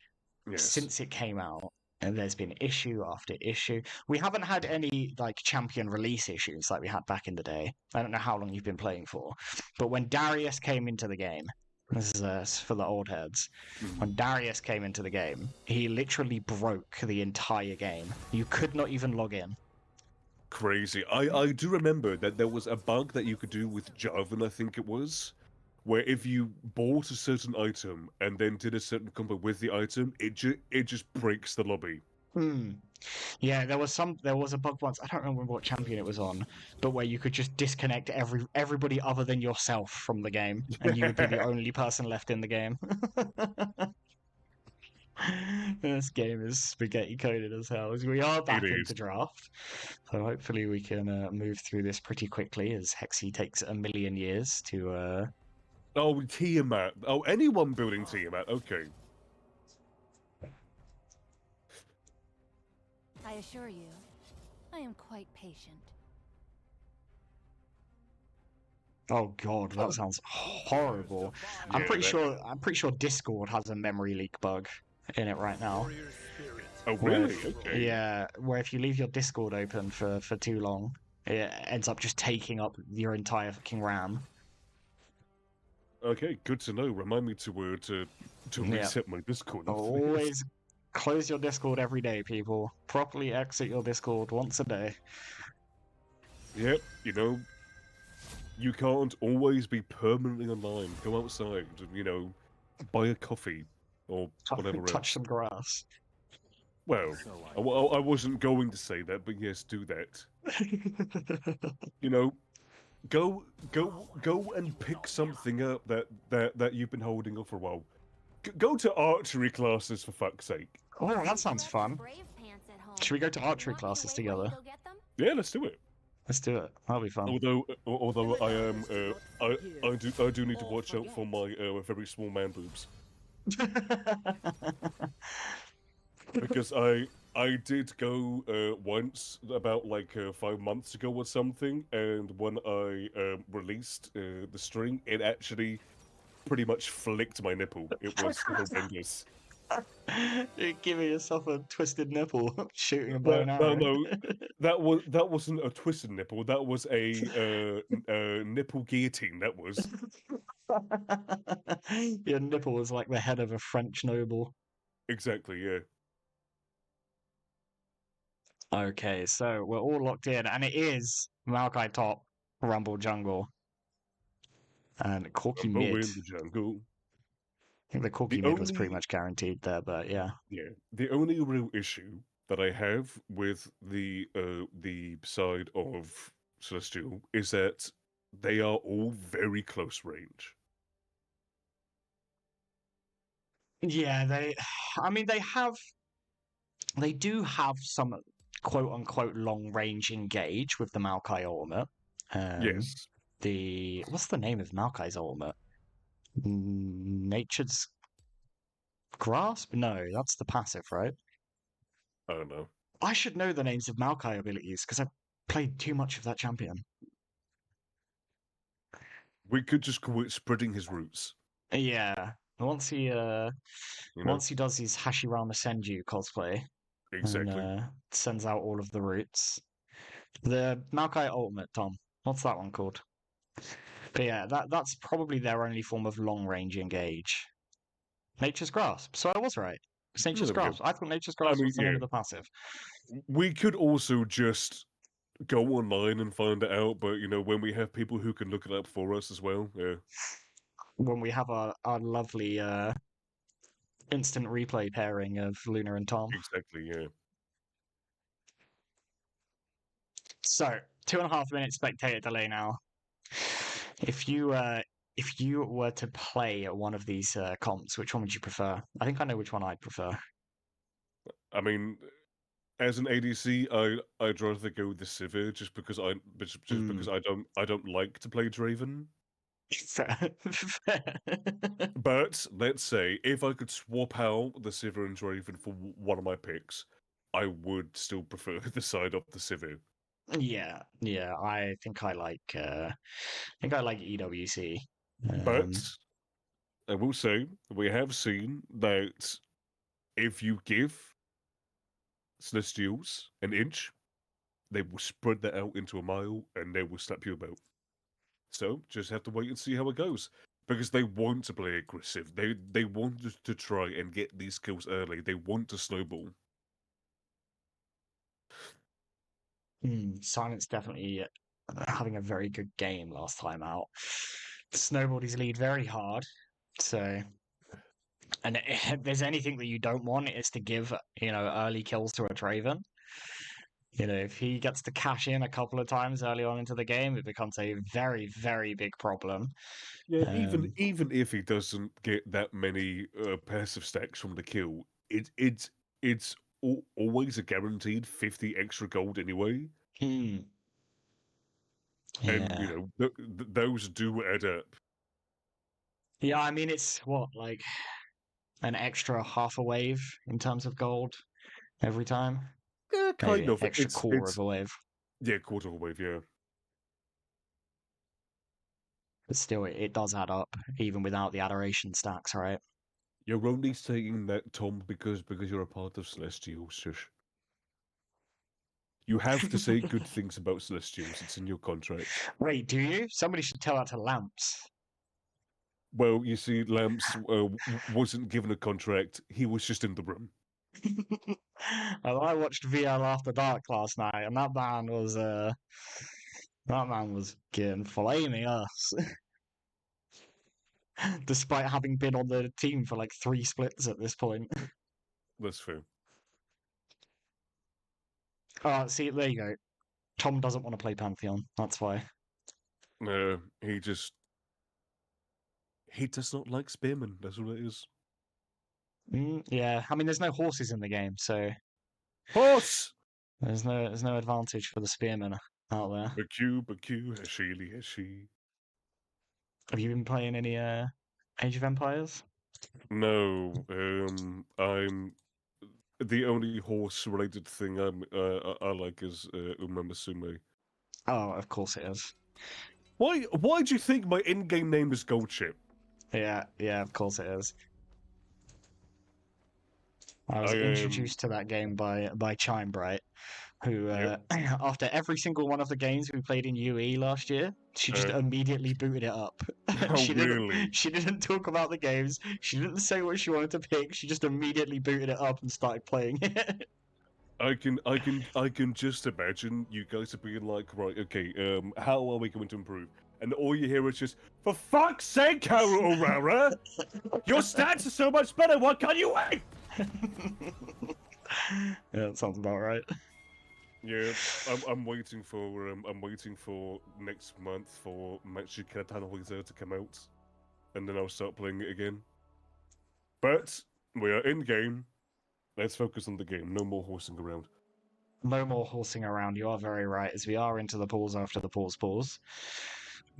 Yes. since it came out, and there's been issue after issue. We haven't had any like champion release issues like we had back in the day. I don't know how long you've been playing for, but when Darius came into the game, this is for the old heads. When Darius came into the game, he literally broke the entire game. You could not even log in. Crazy. I do remember that there was a bug that you could do with Jarvan, I think it was, where if you bought a certain item and then did a certain combo with the item, it just breaks the lobby. Yeah, there was a bug once. I don't remember what champion it was on, but where you could just disconnect everybody other than yourself from the game, and you would be the only person left in the game. This game is spaghetti coded as hell. We are back It into is. draft, so hopefully we can move through this pretty quickly. As Hexy takes a million years to. Oh, Tiamat. Oh, anyone building Tiamat. Okay. I assure you, I am quite patient. Oh God, that sounds horrible. I'm Yeah, pretty that- sure. I'm pretty sure Discord has a memory leak bug in it right now. Oh, Where really? if- Okay. Yeah, where if you leave your Discord open for too long, it ends up just taking up your entire fucking RAM. Okay, good to know. Remind me to Yeah. reset my Discord. after this. Always close your Discord every day, people. Properly exit your Discord once a day. Yep, you know, you can't always be permanently online. Go outside and, buy a coffee or whatever Touch else. some grass. Well, I wasn't going to say that, but yes, do that. You know, go and pick something up that you've been holding off for a while. Go to archery classes, for fuck's sake. Oh, that sounds fun. Should we go to archery classes together? Yeah, let's do it. Let's do it. That'll be fun. Although I am, I do need to watch out for my very small man boobs, because I did go once about like 5 months ago or something, and when I released the string, it actually pretty much flicked my nipple. It was horrendous. You're giving yourself a twisted nipple, shooting a bow and No, arrow. no, that wasn't a twisted nipple. That was a nipple guillotine. That was. Your nipple was like the head of a French noble. Exactly, yeah. Okay, so we're all locked in, and it is Maokai top, Rumble jungle, and Corky Rumble mid. in the jungle. I think the Corky The mid was pretty only- much guaranteed there, but yeah. Yeah. The only real issue that I have with the side of Celestial is that they are all very close range. Yeah, I mean, they do have some quote unquote long range engage with the Maokai ultimate. Yes. What's the name of Maokai's ultimate? Nature's Grasp? No, that's the passive, right? I don't know. I should know the names of Maokai abilities because I've played too much of that champion. We could just call it spreading his roots. Yeah, once he You know? once he does his Hashirama Senju cosplay Exactly. and sends out all of the roots. The Maokai ultimate, Tom. What's that one called? But yeah, that's probably their only form of long range engage. Nature's Grasp. So I was right. It's Nature's There we go. Grasp. I thought Nature's Grasp mean, was the name yeah. of the passive. We could also just go online and find it out, but when we have people who can look it up for us as well, yeah. When we have our lovely instant replay pairing of Luna and Tom. Exactly, yeah. So 2.5 minute spectator delay now. If you were to play one of these comps, which one would you prefer? I think I know which one I'd prefer. I mean, as an ADC, I'd rather go with the Sivir just because because I don't like to play Draven. Fair. But let's say if I could swap out the Sivir and Draven for one of my picks, I would still prefer the side of the Sivir. Yeah, I think I like EWC. But I will say we have seen that if you give Celestials an inch, they will spread that out into a mile and they will slap you about. So just have to wait and see how it goes. Because they want to play aggressive. They want to try and get these kills early. They want to snowball. Silence definitely having a very good game last time out. Snowballed his lead very hard. So, and if there's anything that you don't want, is to give early kills to a Draven. If he gets to cash in a couple of times early on into the game, it becomes a very, very big problem. Yeah, even if he doesn't get that many passive stacks from the kill, it's always a guaranteed 50 extra gold anyway, Hmm. and Yeah. those do add up. Yeah, I mean it's what, like an extra half a wave in terms of gold every time? Yeah, Maybe kind an of. extra quarter of a wave. Yeah, quarter of a wave. Yeah. But still it does add up, even without the adoration stacks, right? You're only saying that, Tom, because you're a part of Celestials. Shush. You have to say good things about Celestials. It's in your contract. Wait, do you? Somebody should tell that to Lamps. Well, you see, Lamps wasn't given a contract. He was just in the room. I watched VL After Dark last night, and that man was getting flaming us, despite having been on the team for like 3 splits at this point. That's fair. See, there you go. Tom doesn't want to play Pantheon. That's why. He does not like spearmen. That's what it is. Yeah, I mean, there's no horses in the game, so Horse! there's no advantage for the spearmen out there. Baku, Hashi. Have you been playing any Age of Empires? No, I'm the only horse-related thing I like is Uma Musume. Oh, of course it is. Why do you think my in-game name is Goldship? Yeah, of course it is. I was I introduced to that game by Chime Bright, who Yep. after every single one of the games we played in UE last year, she just immediately booted it up. Oh, she didn't really? she didn't talk about the games. She didn't say what she wanted to pick. She just immediately booted it up and started playing it. I can just imagine you guys are being like, right, okay, how are we going to improve? And all you hear is just, for fuck's sake, Carol O'Rara! Your stats are so much better, why can't you win? Yeah, that sounds about right. Yeah, I'm waiting for next month for Magic Tannhäuser to come out, and then I'll start playing it again. But we are in game. Let's focus on the game. No more horsing around. No more horsing around. You are very right, as we are into the pause after the pause.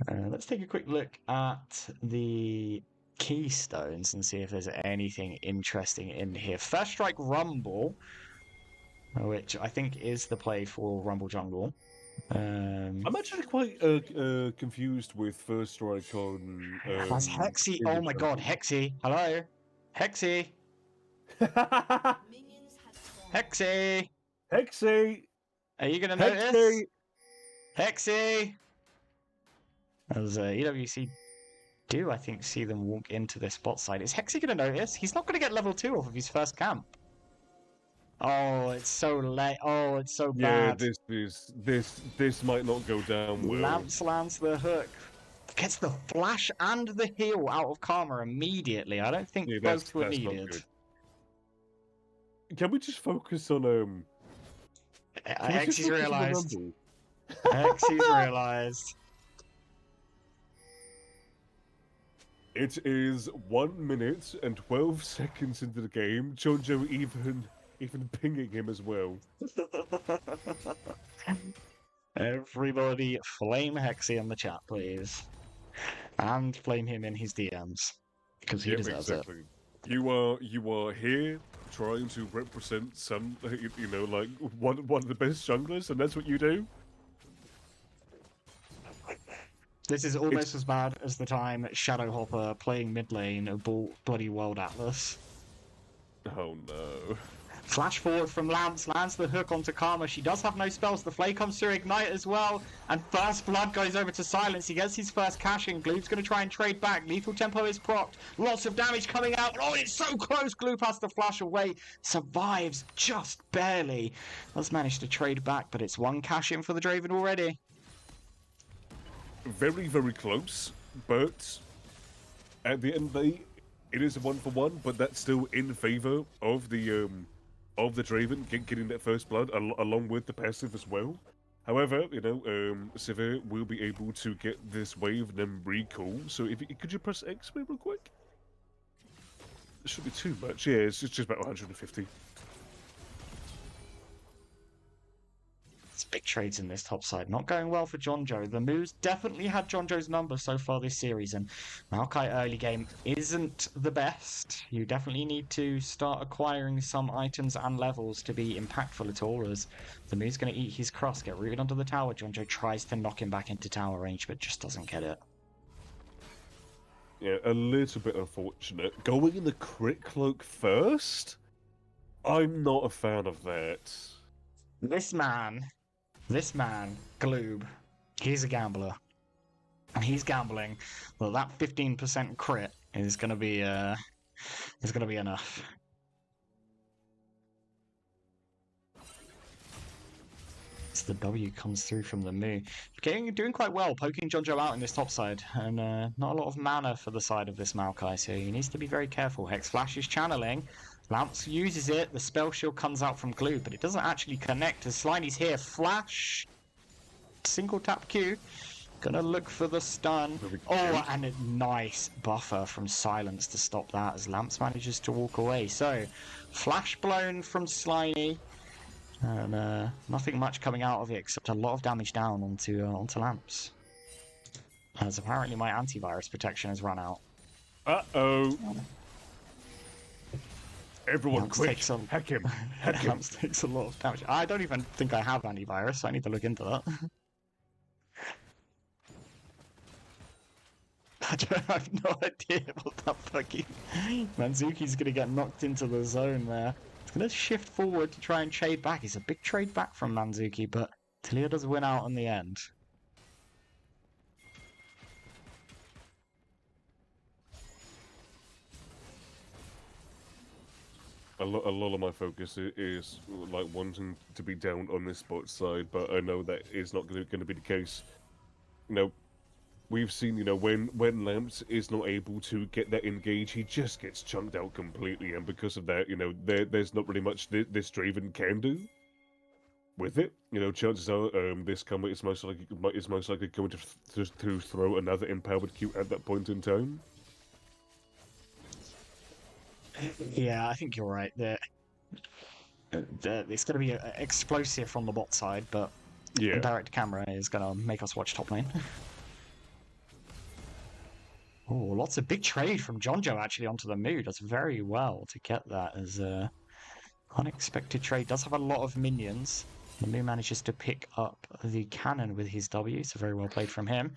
Let's take a quick look at the keystones and see if there's anything interesting in here. First Strike Rumble, which I think is the play for Rumble Jungle. I'm actually quite confused with First Strike on. Has Hexy? Oh my god, Hexy! Hello, Hexy! Hexy! Hexy! Are you gonna Hexy! notice? Hexy! As EWC do, I think, see them walk into this bot side. Is Hexy gonna notice? He's not gonna get level 2 off of his first camp. Oh, it's so late. Oh, it's so Yeah, bad. this might not go down well. Lamps lands the hook. Gets the flash and the heal out of Karma immediately. I don't think both were that's not needed. good. Can we just focus on Hexy's realised. Hexy's realised. It is 1 minute and 12 seconds into the game. Jonjo even pinging him as well. Everybody flame Hexy in the chat, please. And flame him in his DMs. Because he deserves it. You are here trying to represent some, like one of the best junglers, and that's what you do? This is almost as bad as the time Shadowhopper playing mid lane bought bloody World Atlas. Oh no. Flash forward from Lance, lands the hook onto Karma. She does have no spells. The Flay comes through Ignite as well. And First Blood goes over to Silence. He gets his first cash in. Gloop's going to try and trade back. Lethal Tempo is procced. Lots of damage coming out. Oh, it's so close. Gloop has to flash away. Survives just barely. Does manage to trade back, but it's one cash in for the Draven already. Very, very close, but at the end of the day, it is a 1-for-1, but that's still in favor of the Draven getting that first blood along with the passive as well. However, Sivir will be able to get this wave and then recall. So could you press X real quick? shouldn't be too much. Yeah, it's just about 150. It's big trades in this top side. Not going well for Jonjo. The moves definitely had Jonjo's number so far this series, and Maokai early game isn't the best. You definitely need to start acquiring some items and levels to be impactful at all, as the move's going to eat his cross, get rooted onto the tower. Jonjo tries to knock him back into tower range, but just doesn't get it. Yeah, a little bit unfortunate. Going in the crit cloak first? I'm not a fan of that. This man, Gloob, he's a gambler. And he's gambling that 15% crit is gonna be enough. As the W comes through from the Moo. Doing quite well, poking Jonjo out in this top side, and not a lot of mana for the side of this Maokai, so he needs to be very careful. Hex Flash is channeling. Lamps uses it, the spell shield comes out from Glue, but it doesn't actually connect as Sliny's here. Flash! Single tap Q. Gonna look for the stun. Oh, and a nice buffer from Silence to stop that as Lamps manages to walk away. So, flash blown from Sliny, and nothing much coming out of it except a lot of damage down onto Lamps. As apparently my antivirus protection has run out. Uh-oh. Everyone Lamps quick, takes a- hack him, hack him. Lamps takes a lot of damage. I don't even think I have antivirus, so I need to look into that. I have no idea what that fucking... Manzuki's gonna get knocked into the zone there. He's gonna shift forward to try and trade back. It's a big trade back from Manzuki, but Talia does win out in the end. A lot of my focus is like wanting to be down on this bot side, but I know that is not going to be the case. You know, we've seen, you know, when Lamps is not able to get that engage, he just gets chunked out completely, and because of that, you know, there's not really much this Draven can do with it. You know, chances are this Kama is most likely going to throw another empowered Q at that point in time. Yeah, I think you're right. It's going to be explosive from the bot side, but Yeah. direct camera is going to make us watch top lane. Oh, lots of big trade from Jonjo actually onto the Moo. Does very well to get that as a unexpected trade. Does have a lot of minions. The Moo manages to pick up the cannon with his W, so very well played from him.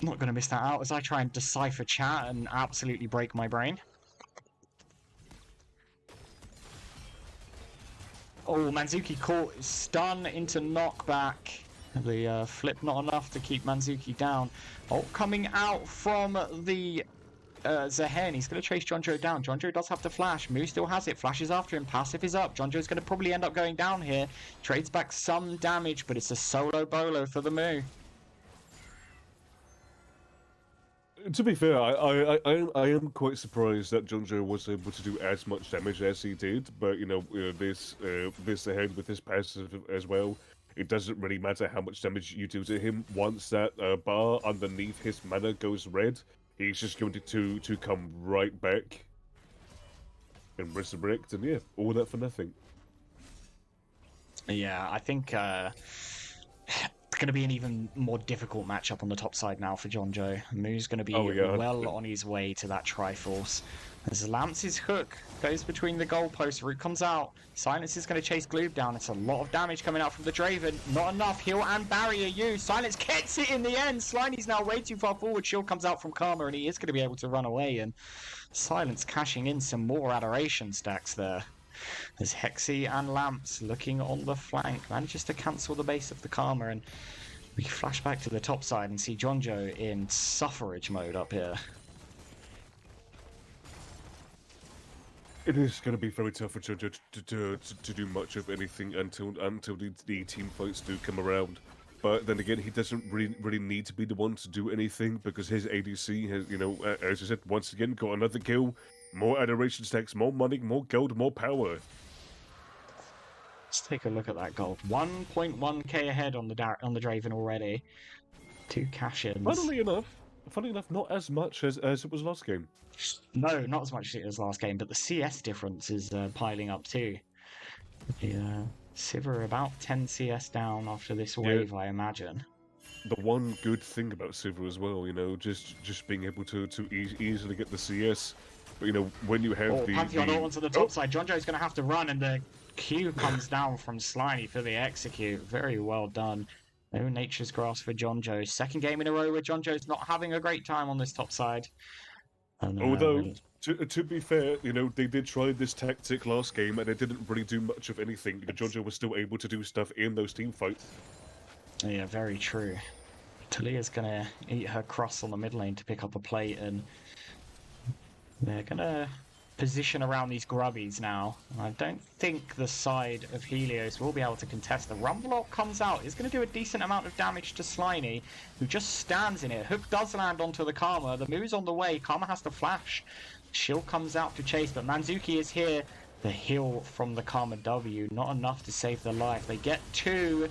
Not going to miss that out as I try and decipher chat and absolutely break my brain. Oh, Manzuki caught stun into knockback. The flip not enough to keep Manzuki down. Oh, coming out from the Zehen. He's going to chase Jonjo down. Jonjo does have to flash. Moo still has it. Flashes after him. Passive is up. Jonjo's going to probably end up going down here. Trades back some damage, but it's a solo bolo for the Moo. To be fair, I am quite surprised that Jonjo was able to do as much damage as he did, but you know, this ahead with his passive as well, it doesn't really matter how much damage you do to him. Once that bar underneath his mana goes red, he's just going to come right back and resurrect, and yeah, all that for nothing. Yeah, I think it's going to be an even more difficult matchup on the top side now for Jonjo. Moo's going to be well on his way to that Triforce. As Lance's hook goes between the goalposts, Root comes out. Silence is going to chase Gloob down. It's a lot of damage coming out from the Draven. Not enough. Heal and barrier used. Silence gets it in the end. Sliny's now way too far forward. Shield comes out from Karma, and he is going to be able to run away. And Silence cashing in some more adoration stacks there. As Hexy and Lamps looking on the flank, manages to cancel the base of the Karma, and we flash back to the top side and see Jonjo in suffrage mode up here. It is going to be very tough for Jonjo to do much of anything until the team fights do come around. But then again, he doesn't really need to be the one to do anything, because his ADC has, you know, as I said, once again got another kill, more adoration stacks, more money, more gold, more power. Let's take a look at that gold. 1.1k ahead on the Draven already. 2 cash-ins. Funnily enough, funny enough, not as much as it was last game. No, not as much as last game, but the CS difference is piling up too. Yeah, Civ are about 10 CS down after this wave, I imagine. The one good thing about Silver as well, just being able to easily get the CS. But when you have Pantheon all onto the top side. John Joe's going to have to run, and the Q comes down from Slimy for the execute. Very well done. No Nature's Grass for John Joe. Second game in a row where John Joe's not having a great time on this top side. And, although, to be fair, they did try this tactic last game, and it didn't really do much of anything. John Joe was still able to do stuff in those team fights. Yeah, very true. Talia's going to eat her cross on the mid lane to pick up a plate, and they're going to position around these grubbies now. I don't think the side of Helios will be able to contest. The Rumble comes out. It's going to do a decent amount of damage to Slimy, who just stands in it. Hook does land onto the Karma. The move's on the way. Karma has to flash. Shield comes out to chase, but Manzuki is here. The heal from the Karma W, not enough to save their life. They get 2,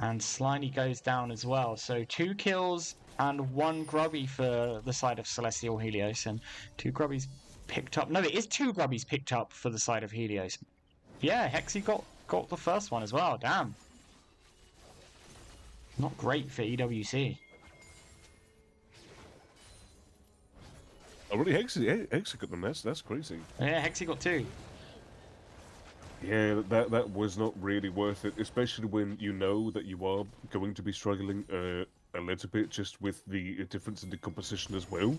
and Slimy goes down as well. So 2 kills and 1 grubby for the side of Celestial Helios, and 2 grubbies picked up. No, it is 2 grubbies picked up for the side of Helios. Yeah, Hexy got the first one as well. Damn. Not great for EWC. Oh, really? Hexy got them. That's crazy. Yeah, Hexy got 2. Yeah, that was not really worth it, especially when you know that you are going to be struggling a little bit just with the difference in the composition as well.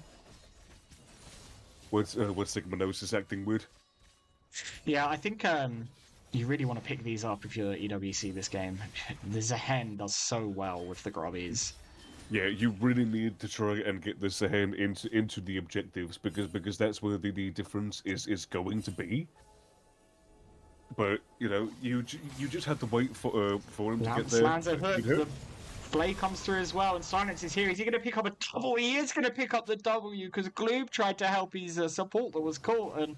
What Sigmanos is acting with. Yeah, I think you really want to pick these up if you're EWC this game. The Zehen does so well with the grubbies. Yeah, you really need to try and get the Sehen into the objectives because that's where the difference is going to be. But you just have to wait for him to get there. Lands a hook. The Blade comes through as well, and Silence is here. Is he going to pick up a double? He is going to pick up the W because Gloob tried to help his support that was caught, and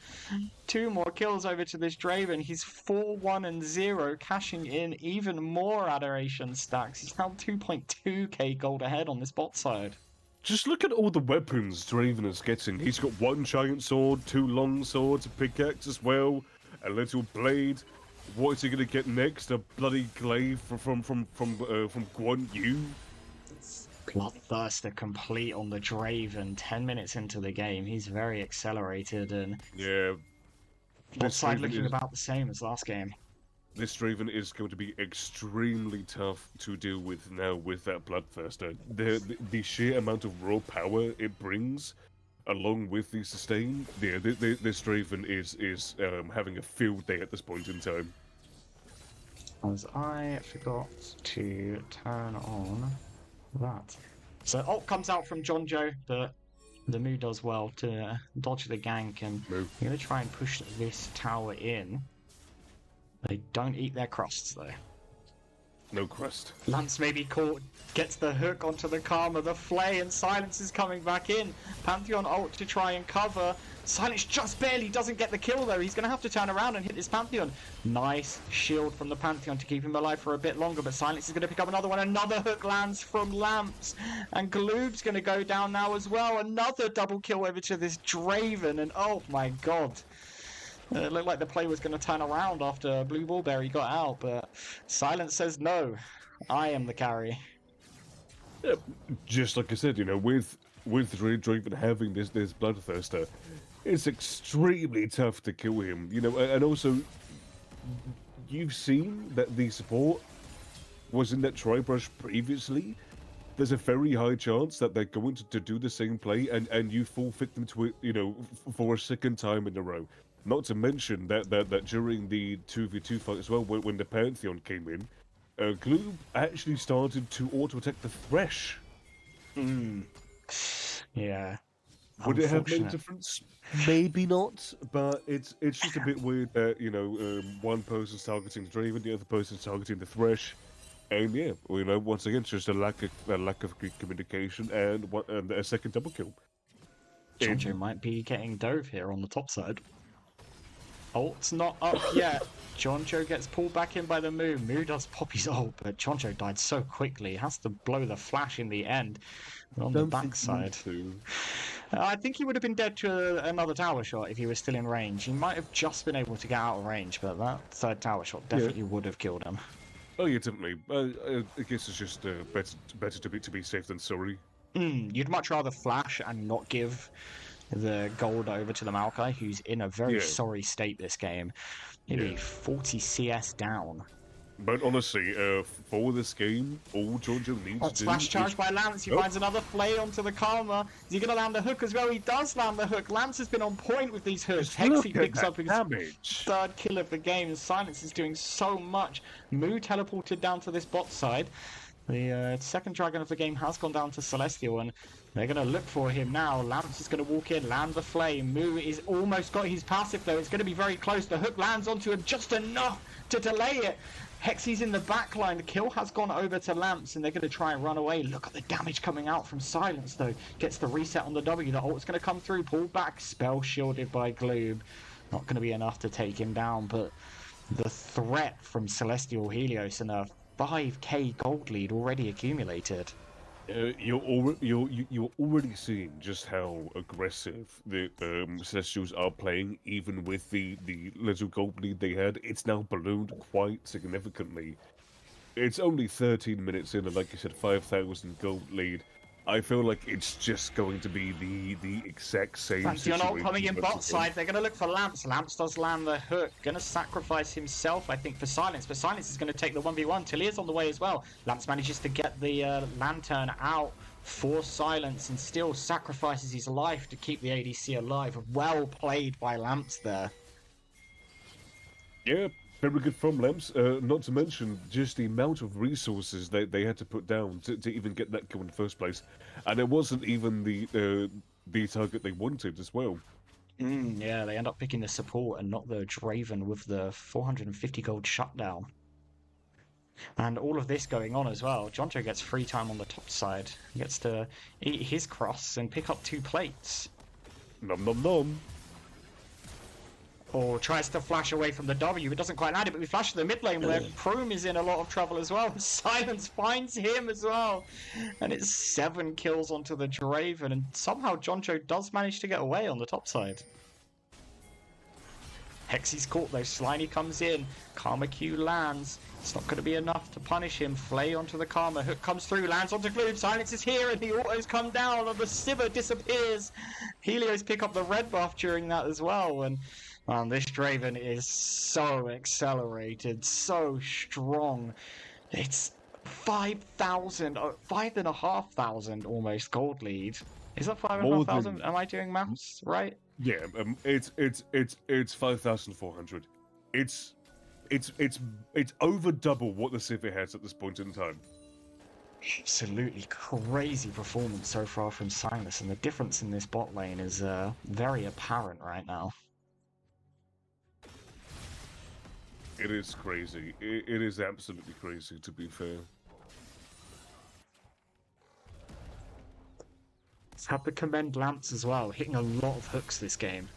2 more kills over to this Draven. He's 4-1-0, cashing in even more adoration stacks. He's now 2.2k gold ahead on this bot side. Just look at all the weapons Draven is getting. He's got 1 giant sword, 2 long swords, a pickaxe as well, a little blade. What is he going to get next? A bloody glaive from Guan Yu? Bloodthirster complete on the Draven. 10 minutes into the game, he's very accelerated, and yeah, bot side looking about the same as last game. This Draven is going to be extremely tough to deal with now with that Bloodthirster. The sheer amount of raw power it brings, along with the sustain, this Draven is having a field day at this point in time. As I forgot to turn on that. So ult comes out from John Joe, but the Moo does well to dodge the gank, and you're going to try and push this tower in. They don't eat their crusts though. No crust. Lance may be caught, gets the hook onto the Karma, the Flay, and Silence is coming back in. Pantheon ult to try and cover. Silence just barely doesn't get the kill though. He's going to have to turn around and hit this Pantheon. Nice shield from the Pantheon to keep him alive for a bit longer, but Silence is going to pick up another one. Another hook lands from Lamps, and Gloob's going to go down now as well. Another double kill over to this Draven, and oh my god. It looked like the play was going to turn around after Blue Bullberry got out, but Silence says no. I am the carry. Yeah, just like I said, with Draven having this Bloodthirster, it's extremely tough to kill him. And also, you've seen that the support was in that Tribrush previously. There's a very high chance that they're going to do the same play, and you fall victim to it, for a second time in a row. Not to mention that during the 2v2 fight as well, when the Pantheon came in, Gloob actually started to auto-attack the Thresh. Yeah. Would it have made a difference? Maybe not, but it's just a bit weird that, one person's targeting the Draven, the other person's targeting the Thresh. And yeah, once again, it's just a lack of communication and a second double kill. Jojo might be getting dove here on the top side. Ult's not up yet. Jonjo gets pulled back in by the Moo. Moo does pop his ult, but Jonjo died so quickly. He has to blow the flash in the end on the Don't think backside. to. I think he would have been dead to another tower shot if he was still in range. He might have just been able to get out of range, but that third tower shot definitely would have killed him. Oh yeah, definitely. I guess it's just better to be safe than sorry. You'd much rather flash and not give the gold over to the Maokai, who's in a very sorry state this game. Maybe 40 CS down. But honestly, for this game, all Jonjo needs to do Splash charge is... by Lance. He finds another flay onto the Karma. Is he going to land a hook as well? He does land the hook. Lance has been on point with these hooks. Hexy picks up his third kill of the game. Silence is doing so much. Moo teleported down to this bot side. The second dragon of the game has gone down to Celestial, and they're going to look for him now. Lance is going to walk in, land the flame. Moo is almost got his passive, though. It's going to be very close. The hook lands onto him just enough to delay it. Hexy's in the back line. The kill has gone over to Lamps, and they're going to try and run away. Look at the damage coming out from Silence, though. Gets the reset on the W. The ult's going to come through. Pulled back. Spell shielded by Gloob. Not going to be enough to take him down, but the threat from Celestial Helios and a 5k gold lead already accumulated. You're already seeing just how aggressive the Celestials are playing, even with the little gold lead they had. It's now ballooned quite significantly. It's only 13 minutes in, and like you said, 5,000 gold lead. I feel like it's just going to be the exact same situation. You're not coming in bot side. They're going to look for Lamps. Lamps does land the hook. Going to sacrifice himself, I think, for Silence. But Silence is going to take the 1v1. Talia's on the way as well. Lamps manages to get the lantern out for Silence and still sacrifices his life to keep the ADC alive. Well played by Lamps there. Yeah, very good from Lamps. Not to mention just the amount of resources they had to put down to even get that kill in the first place. And it wasn't even the target they wanted as well. Yeah, they end up picking the support and not the Draven with the 450 gold shutdown. And all of this going on as well. Jonjo gets free time on the top side. He gets to eat his cross and pick up 2 plates. Nom nom nom. Or tries to flash away from the W. It doesn't quite land it, but we flash to the mid lane where Prome is in a lot of trouble as well. Silence finds him as well. And it's 7 kills onto the Draven, and somehow Jonjo does manage to get away on the top side. Hexy's caught though. Slimy comes in. Karma Q lands. It's not going to be enough to punish him. Flay onto the Karma. Hook comes through. Lands onto Gloob. Silence is here and the autos come down and the Sivir disappears. Helios pick up the red buff during that as well. And man, this Draven is so accelerated. So strong. It's 5,000. 5,500 almost gold lead. Is that 5,500? Am I doing maths right? Yeah, it's 5,400. It's over double what the Sivir has at this point in time. Absolutely crazy performance so far from Silas, and the difference in this bot lane is very apparent right now. It is crazy. It is absolutely crazy, to be fair. Have to commend Lamps as well, hitting a lot of hooks this game.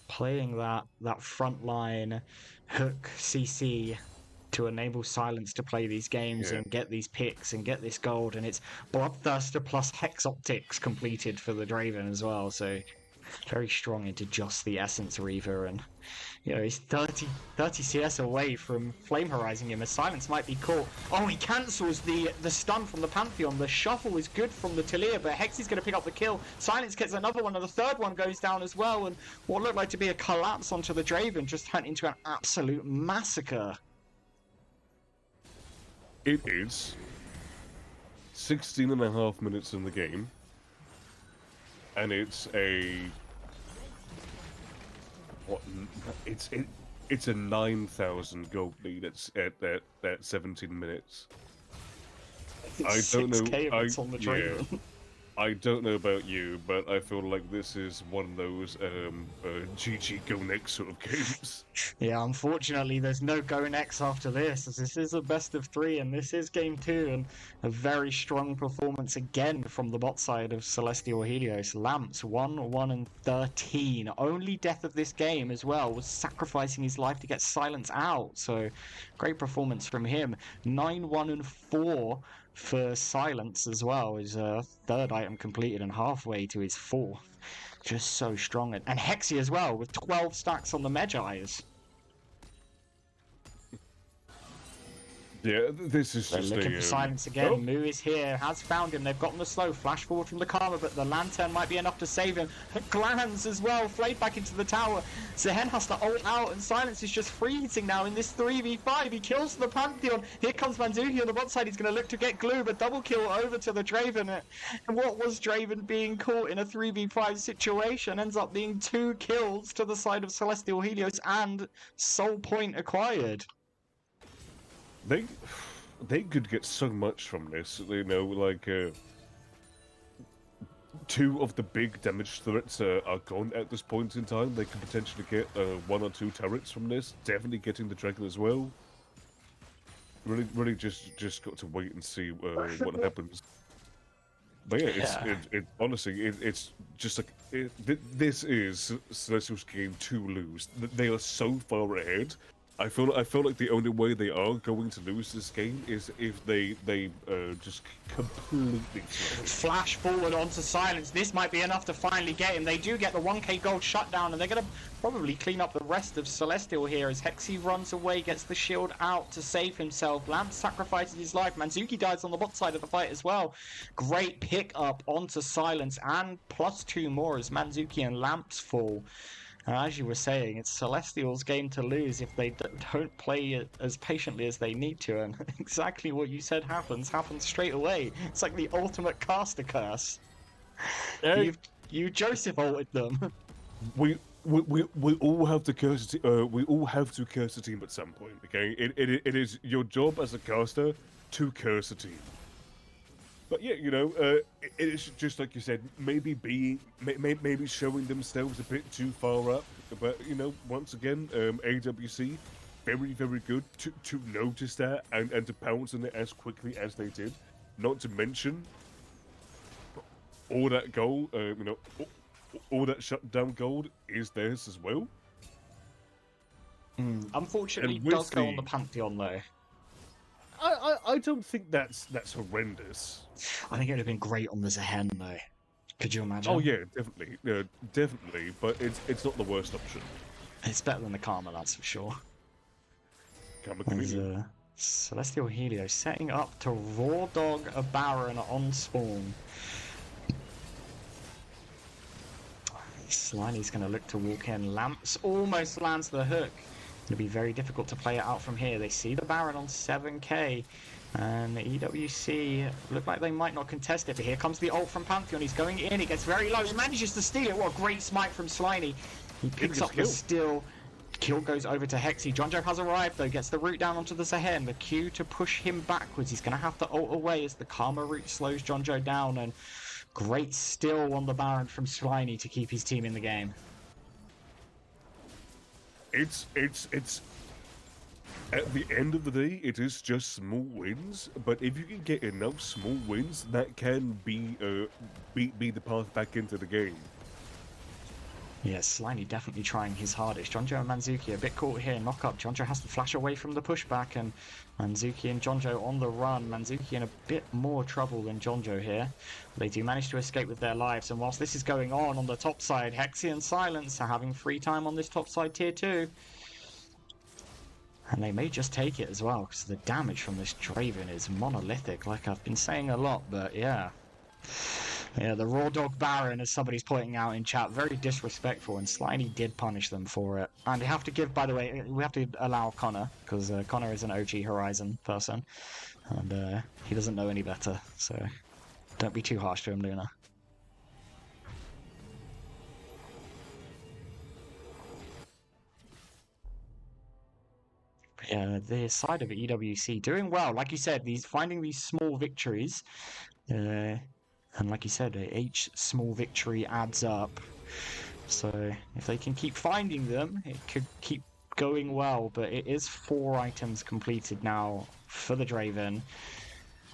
Playing that front line hook CC to enable Silence to play these games and get these picks and get this gold, and it's Bloodthirster plus Hex Optics completed for the Draven as well, so very strong into just the Essence Reaver, and you know, he's 30 CS away from Flame Horizon him as Silence might be caught. Oh, he cancels the stun from the Pantheon. The shuffle is good from the Talia, but Hexy's going to pick up the kill. Silence gets another one, and the third one goes down as well, and what looked like to be a collapse onto the Draven just turned into an absolute massacre. It is 16.5 minutes in the game, and it's a it's a 9,000 gold lead at 17 minutes. I don't know. On the Draven. I don't know about you, but I feel like this is one of those GG go next sort of games. Yeah, unfortunately, there's no go next after this, as this is a best of 3, and this is game 2, and a very strong performance again from the bot side of Celestial Helios. Lamps 1-1-13. Only death of this game as well was sacrificing his life to get Silence out, so great performance from him. 9-1-4 for Silence as well. His third item completed and halfway to his fourth. Just so strong. And Hexy as well, with 12 stacks on the Medjais. Yeah, this is They're just looking a, for Silence again. Oh, Mu is here, has found him. They've gotten the slow. Flash forward from the Karma, but the Lantern might be enough to save him. Glans as well, flayed back into the tower. Zehen has to ult out, and Silence is just freezing now in this 3v5. He kills the Pantheon. Here comes Manzuki on the bot side. He's going to look to get Glue, but double kill over to the Draven. And what was Draven being caught in a 3v5 situation ends up being 2 kills to the side of Celestial Helios and Soul Point acquired. they could get so much from this. You know, like 2 of the big damage threats are gone at this point in time. They could potentially get 1 or 2 turrets from this. Definitely getting the dragon as well. Really, just got to wait and see what happens. But yeah, honestly, it's just like this is Celestial's game to lose. They are so far ahead. I feel like the only way they are going to lose this game is if they just completely flash forward onto Silence. This might be enough to finally get him. They do get the 1k gold shutdown, and they're going to probably clean up the rest of Celestial here as Hexy runs away, gets the shield out to save himself. Lamp sacrifices his life. Manzuki dies on the bot side of the fight as well. Great pick up onto Silence, and +2 more as Manzuki and Lamps fall. As you were saying, it's Celestial's game to lose if they don't play as patiently as they need to, and exactly what you said happens straight away. It's like the ultimate caster curse. You Joseph ulted them. We all have to curse. We all have to curse a team at some point. Okay, it is your job as a caster to curse a team. But yeah, you know, it is just like you said, maybe showing themselves a bit too far up. But you know, once again, AWC, very good to notice that and to pounce on it as quickly as they did. Not to mention all that gold, you know, all that shutdown gold is theirs as well. Unfortunately, it does go on the Pantheon though. I don't think that's horrendous. I think it would have been great on the Zehen though. Could you imagine? Oh yeah, definitely. But it's not the worst option. It's better than the Karma, that's for sure. Karma Celestial Helios setting up to raw dog a Baron on spawn. Sliny's going to look to walk in. Lamps almost lands the hook. It'll be very difficult to play it out from here. They see the Baron on 7k, and the EWC look like they might not contest it, but here comes the ult from Pantheon. He's going in, he gets very low, he manages to steal it. What a great smite from Sliny. He picks up the steal. Kill goes over to Hexy. Jonjo has arrived though, gets the root down onto the Zehen. The Q to push him backwards. He's going to have to ult away as the Karma root slows Jonjo down, and great steal on the Baron from Sliny to keep his team in the game. It's at the end of the day, it is just small wins. But if you can get enough small wins, that can be the path back into the game. Yeah, Slimy definitely trying his hardest. Jonjo and Manzuki a bit caught here. Knock up. Jonjo has to flash away from the pushback, and Manzuki and Jonjo on the run. Manzuki in a bit more trouble than Jonjo here. They do manage to escape with their lives, and whilst this is going on the top side, Hexy and Silence are having free time on this top side tier 2. And they may just take it as well, because the damage from this Draven is monolithic, like I've been saying a lot, but yeah. Yeah, the Raw Dog Baron, as somebody's pointing out in chat, very disrespectful, and Sliny did punish them for it. And we have to give, by the way, we have to allow Connor, because Connor is an OG Horizon person, and he doesn't know any better, so don't be too harsh to him, Luna. Yeah, the side of EWC doing well, like you said, finding these small victories. And like you said, each small victory adds up. So if they can keep finding them, it could keep going well. But it is 4 items completed now for the Draven,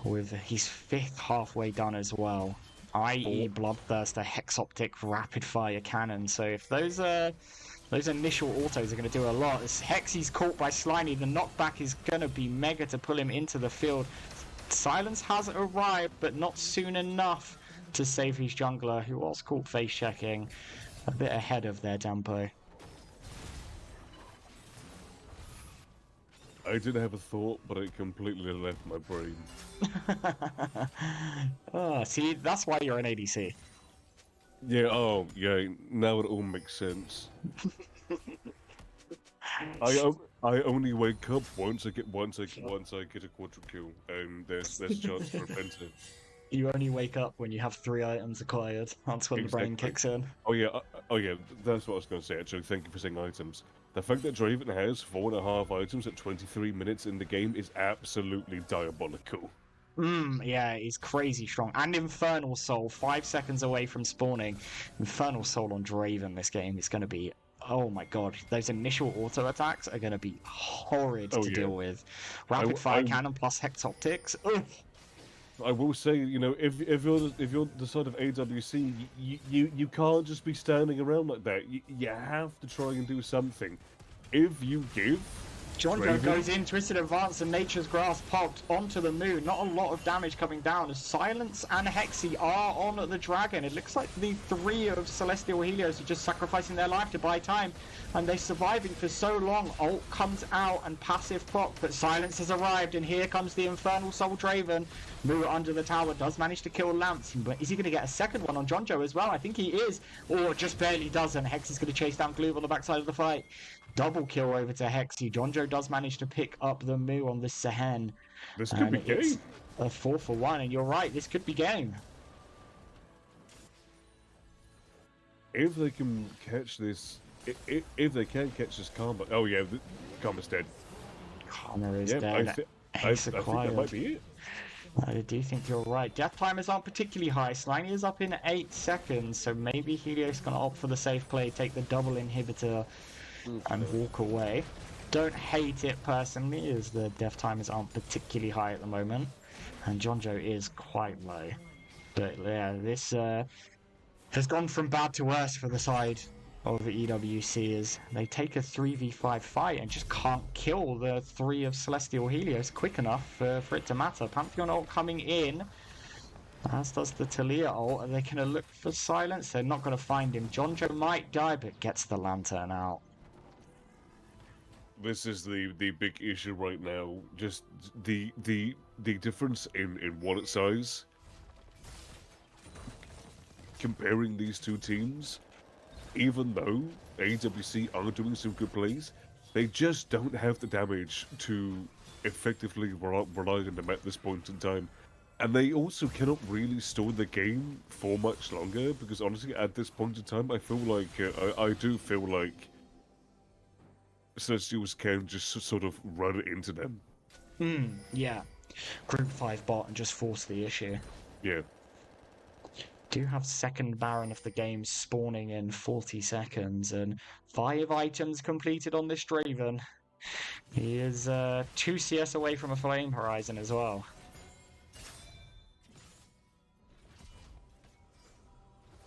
with his 5th halfway done as well, i.e. Bloodthirster, Hexoptic, Rapid Fire Cannon. So if those initial autos are going to do a lot. As Hexy's caught by Slimy, the knockback is going to be mega to pull him into the field. Silence has arrived, but not soon enough to save his jungler, who was caught face checking a bit ahead of their Dampo. I did have a thought, but it completely left my brain. Oh, see, that's why you're an ADC. Yeah, oh, yeah, now it all makes sense. I only wake up once I get a quadra kill, and there's a chance for a penta. You only wake up when you have 3 items acquired. That's when the brain kicks in. Oh yeah, that's what I was going to say. Actually, thank you for saying items. The fact that Draven has 4.5 items at 23 minutes in the game is absolutely diabolical. Yeah, he's crazy strong. And Infernal Soul, 5 seconds away from spawning. Infernal Soul on Draven this game is going to be... Oh my god, those initial auto attacks are going to be horrid to deal with. Rapid Fire Cannon plus Hexoptics. Ugh. I will say, you know, if you're the side of AWC, you can't just be standing around like that. You have to try and do something. If you give... Jonjo goes in, Twisted Advance, and Nature's Grasp popped onto the moon. Not a lot of damage coming down as Silence and Hexy are on the dragon. It looks like the 3 of Celestial Helios are just sacrificing their life to buy time, and they're surviving for so long. Ult comes out and passive proc, but Silence has arrived, and here comes the Infernal Soul Draven. Mu under the tower does manage to kill Lance, but is he going to get a second one on Jonjo as well? I think he is, or just barely doesn't. Hex is going to chase down Gloob on the backside of the fight. Double kill over to Hexy. Jonjo does manage to pick up the Mu on this Sehen. This could be game. A 4-for-1, and you're right, this could be game. If they can catch this, if they can catch this Karma, oh yeah, Karma's dead. Karma is dead. I think that might be it. I do think you're right. Death timers aren't particularly high. Slimy is up in 8 seconds, so maybe Helios going to opt for the safe play, take the double inhibitor, and walk away. Don't hate it personally, as the death timers aren't particularly high at the moment, and Jonjo is quite low. But yeah, this has gone from bad to worse for the side of EWC, as they take a 3v5 fight and just can't kill the 3 of Celestial Helios quick enough for it to matter. Pantheon ult coming in, as does the Talia ult, and they're going to look for Silence. They're not going to find him. Jonjo might die, but gets the lantern out. This is the big issue right now. Just the difference in wallet size. Comparing these two teams, even though AWC are doing some good plays, they just don't have the damage to effectively rely on them at this point in time. And they also cannot really store the game for much longer, because honestly, at this point in time, I feel like, I do feel like Celestials can just sort of run into them. Yeah. Group 5 bot and just force the issue. Yeah. Do have second Baron of the game spawning in 40 seconds, and 5 items completed on this Draven. He is 2 CS away from a Flame Horizon as well.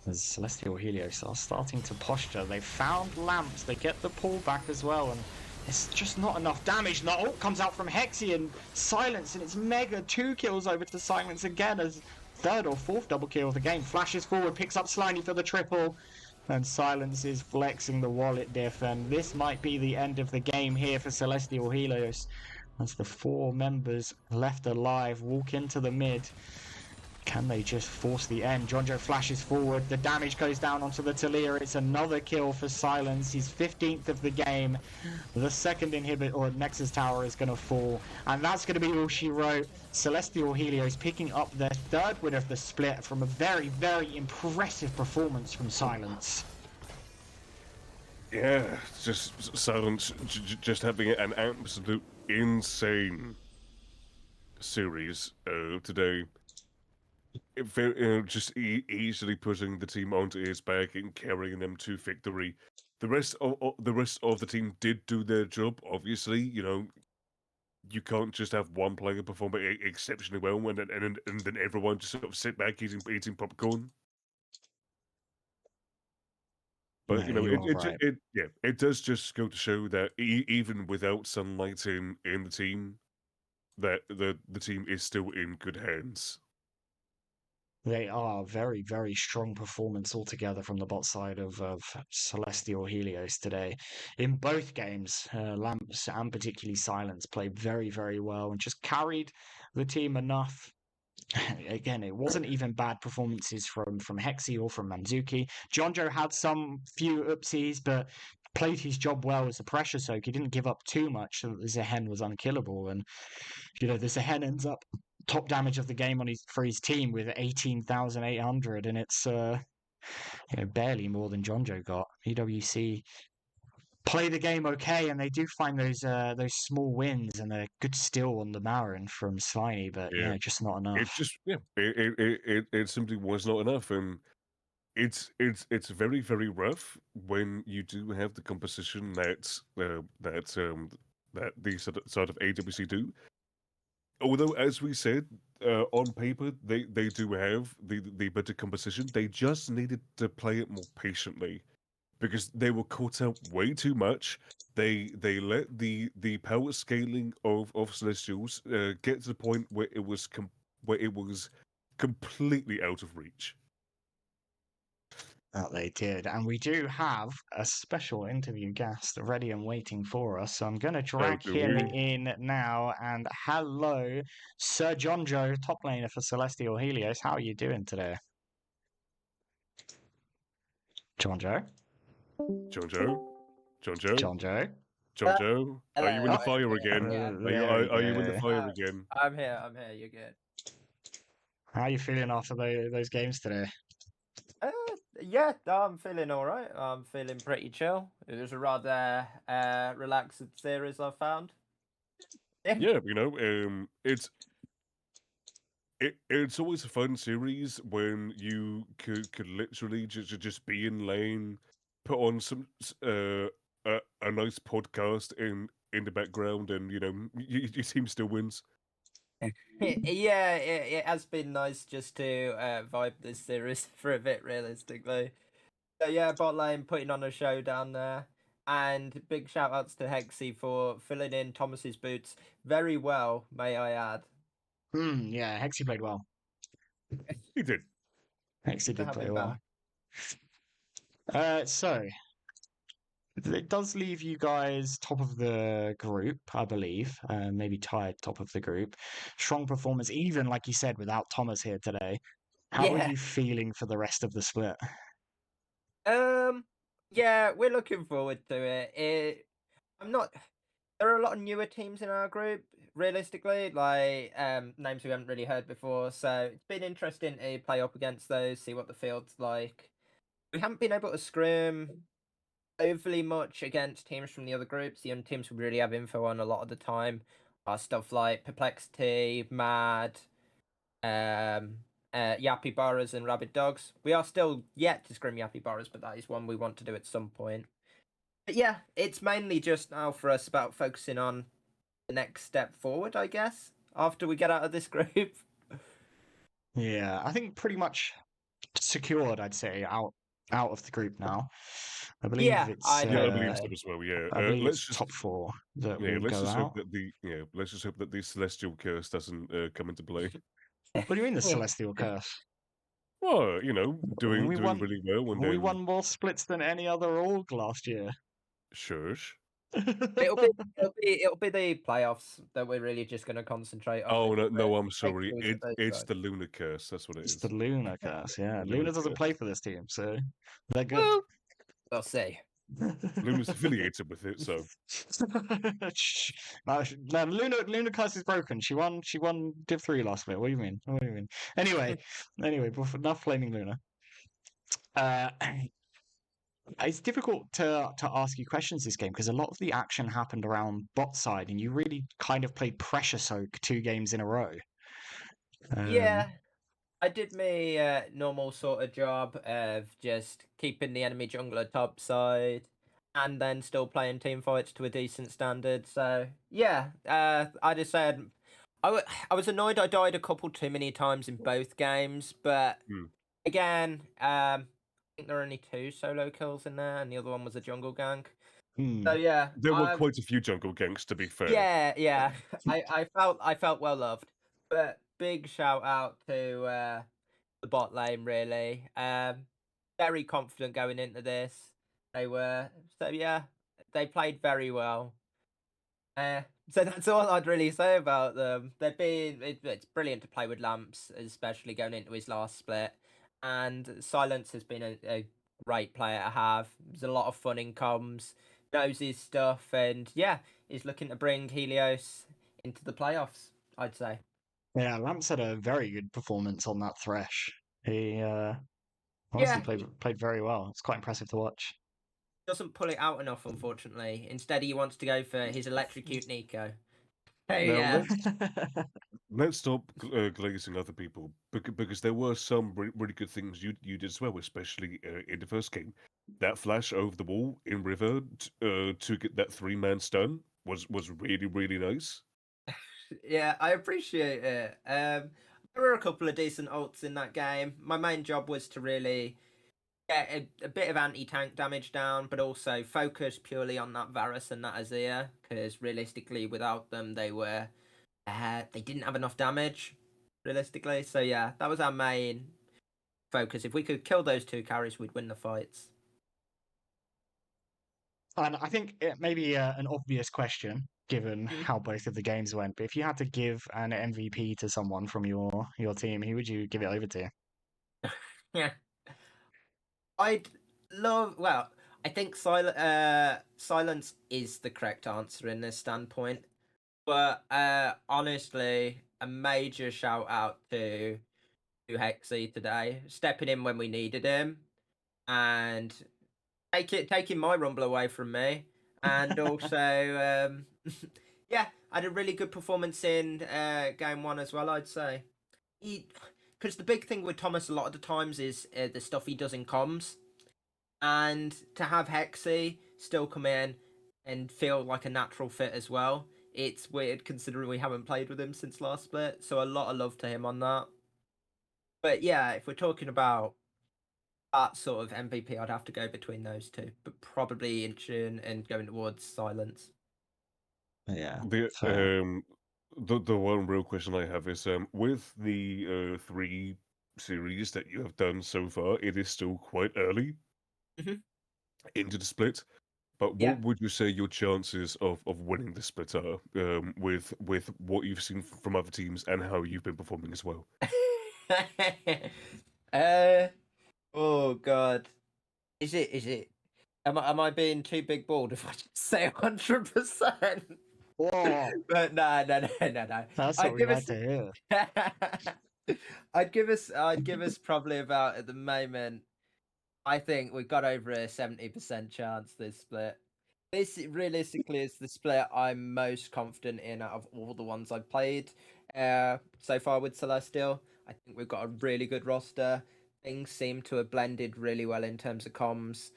As Celestial Helios are starting to posture. They've found lamps, they get the pullback as well, and it's just not enough damage. The ult comes out from Hexy and Silence, and it's mega. 2 kills over to Silence again, as 3rd or 4th double kill of the game. Flashes forward, picks up Slimy for the triple, and Silence is flexing the wallet diff, and this might be the end of the game here for Celestial Helios, as the 4 members left alive walk into the mid. Can they just force the end? Jonjo flashes forward. The damage goes down onto the Talia. It's another kill for Silence. He's 15th of the game. The second inhibit or Nexus Tower is going to fall. And that's going to be all she wrote. Celestial Helios picking up their 3rd win of the split from a very, very impressive performance from Silence. Yeah, just Silence just having an absolute insane series today. just easily putting the team onto his back and carrying them to victory. The rest of the team did do their job. Obviously, you can't just have one player perform exceptionally well and then everyone just sort of sit back eating popcorn. But No, you are right. it does just go to show that even without sunlight in the team, that the team is still in good hands. They are very, very strong performance altogether from the bot side of Celestial Helios today. In both games, Lamps and particularly Silence played very, very well and just carried the team enough. Again, it wasn't even bad performances from Hexy or from Manzuki. Jonjo had some few oopsies, but played his job well as a pressure soak. He didn't give up too much so that the Zehen was unkillable. And, the Zehen ends up top damage of the game for his team with 18,800, and it's barely more than Jonjo got. EWC play the game okay, and they do find those small wins and a good steal on the Marin from Sliny, but Yeah. just not It enough. just it simply was not enough, and it's very, very rough when you do have the composition that these sort of AWC do. Although, as we said, on paper they do have the better composition. They just needed to play it more patiently because they were caught out way too much. They let the power scaling of Celestials get to the point where it was completely out of reach. That they did. And we do have a special interview guest ready and waiting for us. So I'm going to drag do him we? in now. And hello, Sir Jonjo, top laner for Celestial Helios. How are you doing today? Jonjo? Jonjo, Jonjo, Jonjo? Jonjo, are you in the Hello. fire Yeah, again? yeah. There we Are you in the go. fire again? I'm here. You're good. How are you feeling after those games today? Yeah, I'm feeling all right. I'm feeling pretty chill. It was a rather relaxed series I found. Yeah, it's always a fun series when you could literally just be in lane, put on some a nice podcast in the background, and your team still wins. Yeah, it has been nice just to vibe this series for a bit, realistically. So yeah, bot lane putting on a show down there. And big shout outs to Hexy for filling in Thomas's boots very well, may I add. Yeah, Hexy played well. He did. Hexy To did have play him well. back. So it does leave you guys top of the group, I believe. Maybe tied top of the group. Strong performance, even like you said, without Thomas here today. How are Yeah. you feeling for the rest of the split? Yeah, we're looking forward to it. I'm not. There are a lot of newer teams in our group, realistically, like names we haven't really heard before. So it's been interesting to play up against those, see what the field's like. We haven't been able to scrim overly much against teams from the other groups. The only teams we really have info on a lot of the time are stuff like Perplexity, Mad, Yappy Borrows, and Rabid Dogs. We are still yet to scrim Yappy Borrows, but that is one we want to do at some point. But yeah, it's mainly just now for us about focusing on the next step forward, I guess, after we get out of this group. Yeah, I think pretty much secured, I'd say, out of the group now. I believe Yeah, it's I'd Yeah, I hope believe so. so as well. Yeah, I believe let's it's just top 4 that yeah, will go out. let's just hope that the celestial curse doesn't come into play. What do you mean the Celestial Curse? Well, doing We won really well, and we then won more splits than any other org last year. shush. It'll be the playoffs that we're really just going to concentrate on. Oh and no, I'm make sorry. sure we get those It's guys. the lunar curse. That's what it It's the is. Luna Curse, yeah. The Luna lunar doesn't curse. play for this team, so they're good. Well, we'll see. Luna's affiliated with it, so Shh. No, Luna Curse is broken. She won Div 3 last week. What do you mean? What do you mean? Anyway, enough flaming Luna. Uh, it's difficult to ask you questions this game because a lot of the action happened around bot side, and you really kind of played pressure soak 2 games in a row. Yeah, I did me normal sort of job of just keeping the enemy jungler topside and then still playing team fights to a decent standard. So yeah, I just said I was annoyed I died a couple too many times in both games, but Hmm. again, I think there are only 2 solo kills in there, and the other one was a jungle gank. Hmm. So yeah, There were quite a few jungle ganks, to be fair. yeah. I felt well loved, but big shout out to the bot lane really. Very confident going into this. They were so yeah, they played very well. So that's all I'd really say about them. It's brilliant to play with Lamps, especially going into his last split. And Silence has been a great player to have. There's a lot of fun in comms, knows his stuff, and yeah, is looking to bring Helios into the playoffs, I'd say. Yeah, Lamps had a very good performance on that Thresh. He honestly Yeah, played very well. It's quite impressive to watch. doesn't pull it out enough, unfortunately. Instead, he wants to go for his electrocute Nico. Hey, Now yeah. let's stop glazing other people because there were some really good things you did as well, especially in the first game. That flash over the wall in river to get that 3-man stun was really nice. Yeah, I appreciate it. There were a couple of decent ults in that game. My main job was to really get a bit of anti-tank damage down, but also focus purely on that Varus and that Azir, because realistically, without them, they didn't have enough damage, realistically. So yeah, that was our main focus. If we could kill those 2 carries, we'd win the fights. And I think it may be an obvious question, given Mhm. how both of the games went. But if you had to give an MVP to someone from your team, who would you give it over to? Yeah. I'd well, I think silence is the correct answer in this standpoint. But honestly, a major shout out to Hexy today, stepping in when we needed him and taking my rumble away from me. And also yeah, I had a really good performance in game 1 as well, I'd say. Because the big thing with Thomas a lot of the times is the stuff he does in comms. And to have Hexy still come in and feel like a natural fit as well, it's weird considering we haven't played with him since last split. So a lot of love to him on that. But yeah, if we're talking about that sort of MVP, I'd have to go between those 2, but probably Inchin and going towards Silence. Yeah, The fair. the one real question I have is with the 3 series that you have done so far, it is still quite early Mhm. into the split. But Yeah. what would you say your chances of winning the split are with what you've seen from other teams and how you've been performing as well? uh, oh god. Is it am I being too big balled if I just say 100%? Whoa, But no. that's what I'd we give like us to hear. I'd give us probably about at the moment. I think we've got over a 70% chance this split. This realistically is the split I'm most confident in out of all the ones I've played so far with Celestial. I think we've got a really good roster. Things seem to have blended really well in terms of comms.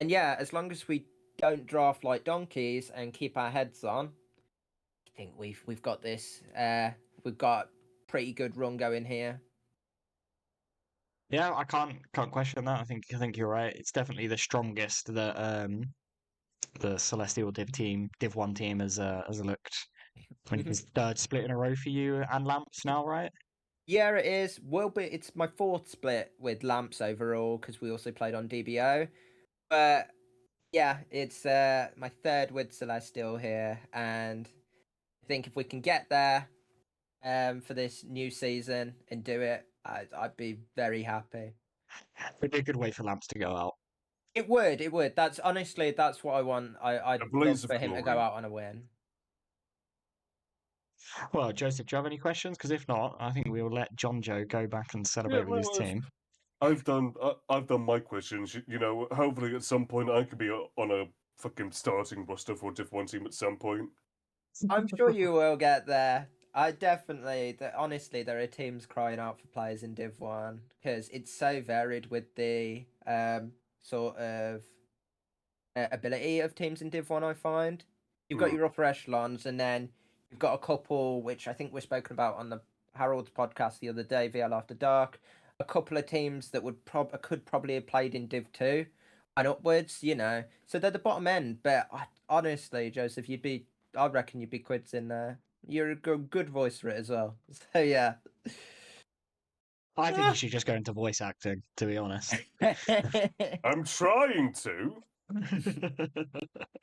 And yeah, as long as we don't draft like donkeys and keep our heads on, I think we've got this. We've got pretty good run going here. Yeah, I can't question that. I think you're right. It's definitely the strongest that the Celestial Div 1 team has looked. I think it's third split in a row for you and Lamps now, right? Yeah, it is. Will be. It's my 4th split with Lamps overall because we also played on DBO. But yeah, it's my 3rd with Celestial here, and I think if we can get there for this new season and do it, I'd be very happy. Would be a good way for Lamps to go out. It would, it would. That's honestly that's what I want. A I'd love blaze of for him to go glory. out on a win. Well, Joseph, do you have any questions? Because if not, I think we'll let John Joe go back and Yeah, celebrate with his well, team. I've done my questions. You know, hopefully at some point I could be on a fucking starting roster for a Div 1 team at some point. I'm sure you will get there. I definitely, honestly, there are teams crying out for players in Div 1 because it's so varied with the sort of ability of teams in Div 1, I find. You've got Mm. your upper echelons, and then you've got a couple, which I think we're spoken about on the Harold's podcast the other day, VL After Dark. A couple of teams that could probably have played in Div 2 and upwards, you know. So they're the bottom end, but honestly, Joseph, I reckon you'd be quids in there. You're a good voice for it as well. So yeah. I think you should just go into voice acting, to be honest. I'm trying to.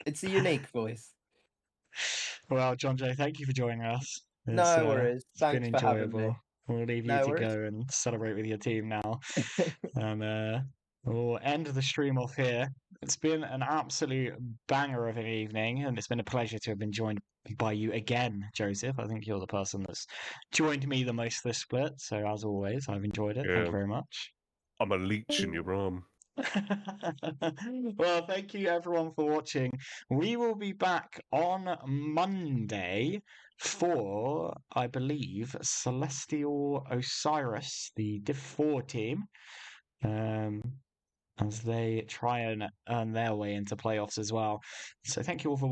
It's a unique voice. Well, John Jay, thank you for joining us. No worries. It's been Thanks for having enjoyable. me. We'll leave you No to go worries. and celebrate with your team now. And we'll end the stream off here. It's been an absolute banger of an evening, and it's been a pleasure to have been joined by you again, Joseph. I think you're the person that's joined me the most this split. So, as always, I've enjoyed it. Thank Yeah, you very much. I'm a leech in your arm. Well, thank you everyone for watching. We will be back on Monday for, I believe, Celestial Osiris, the Div 4 team, as they try and earn their way into playoffs as well. So thank you all for watching.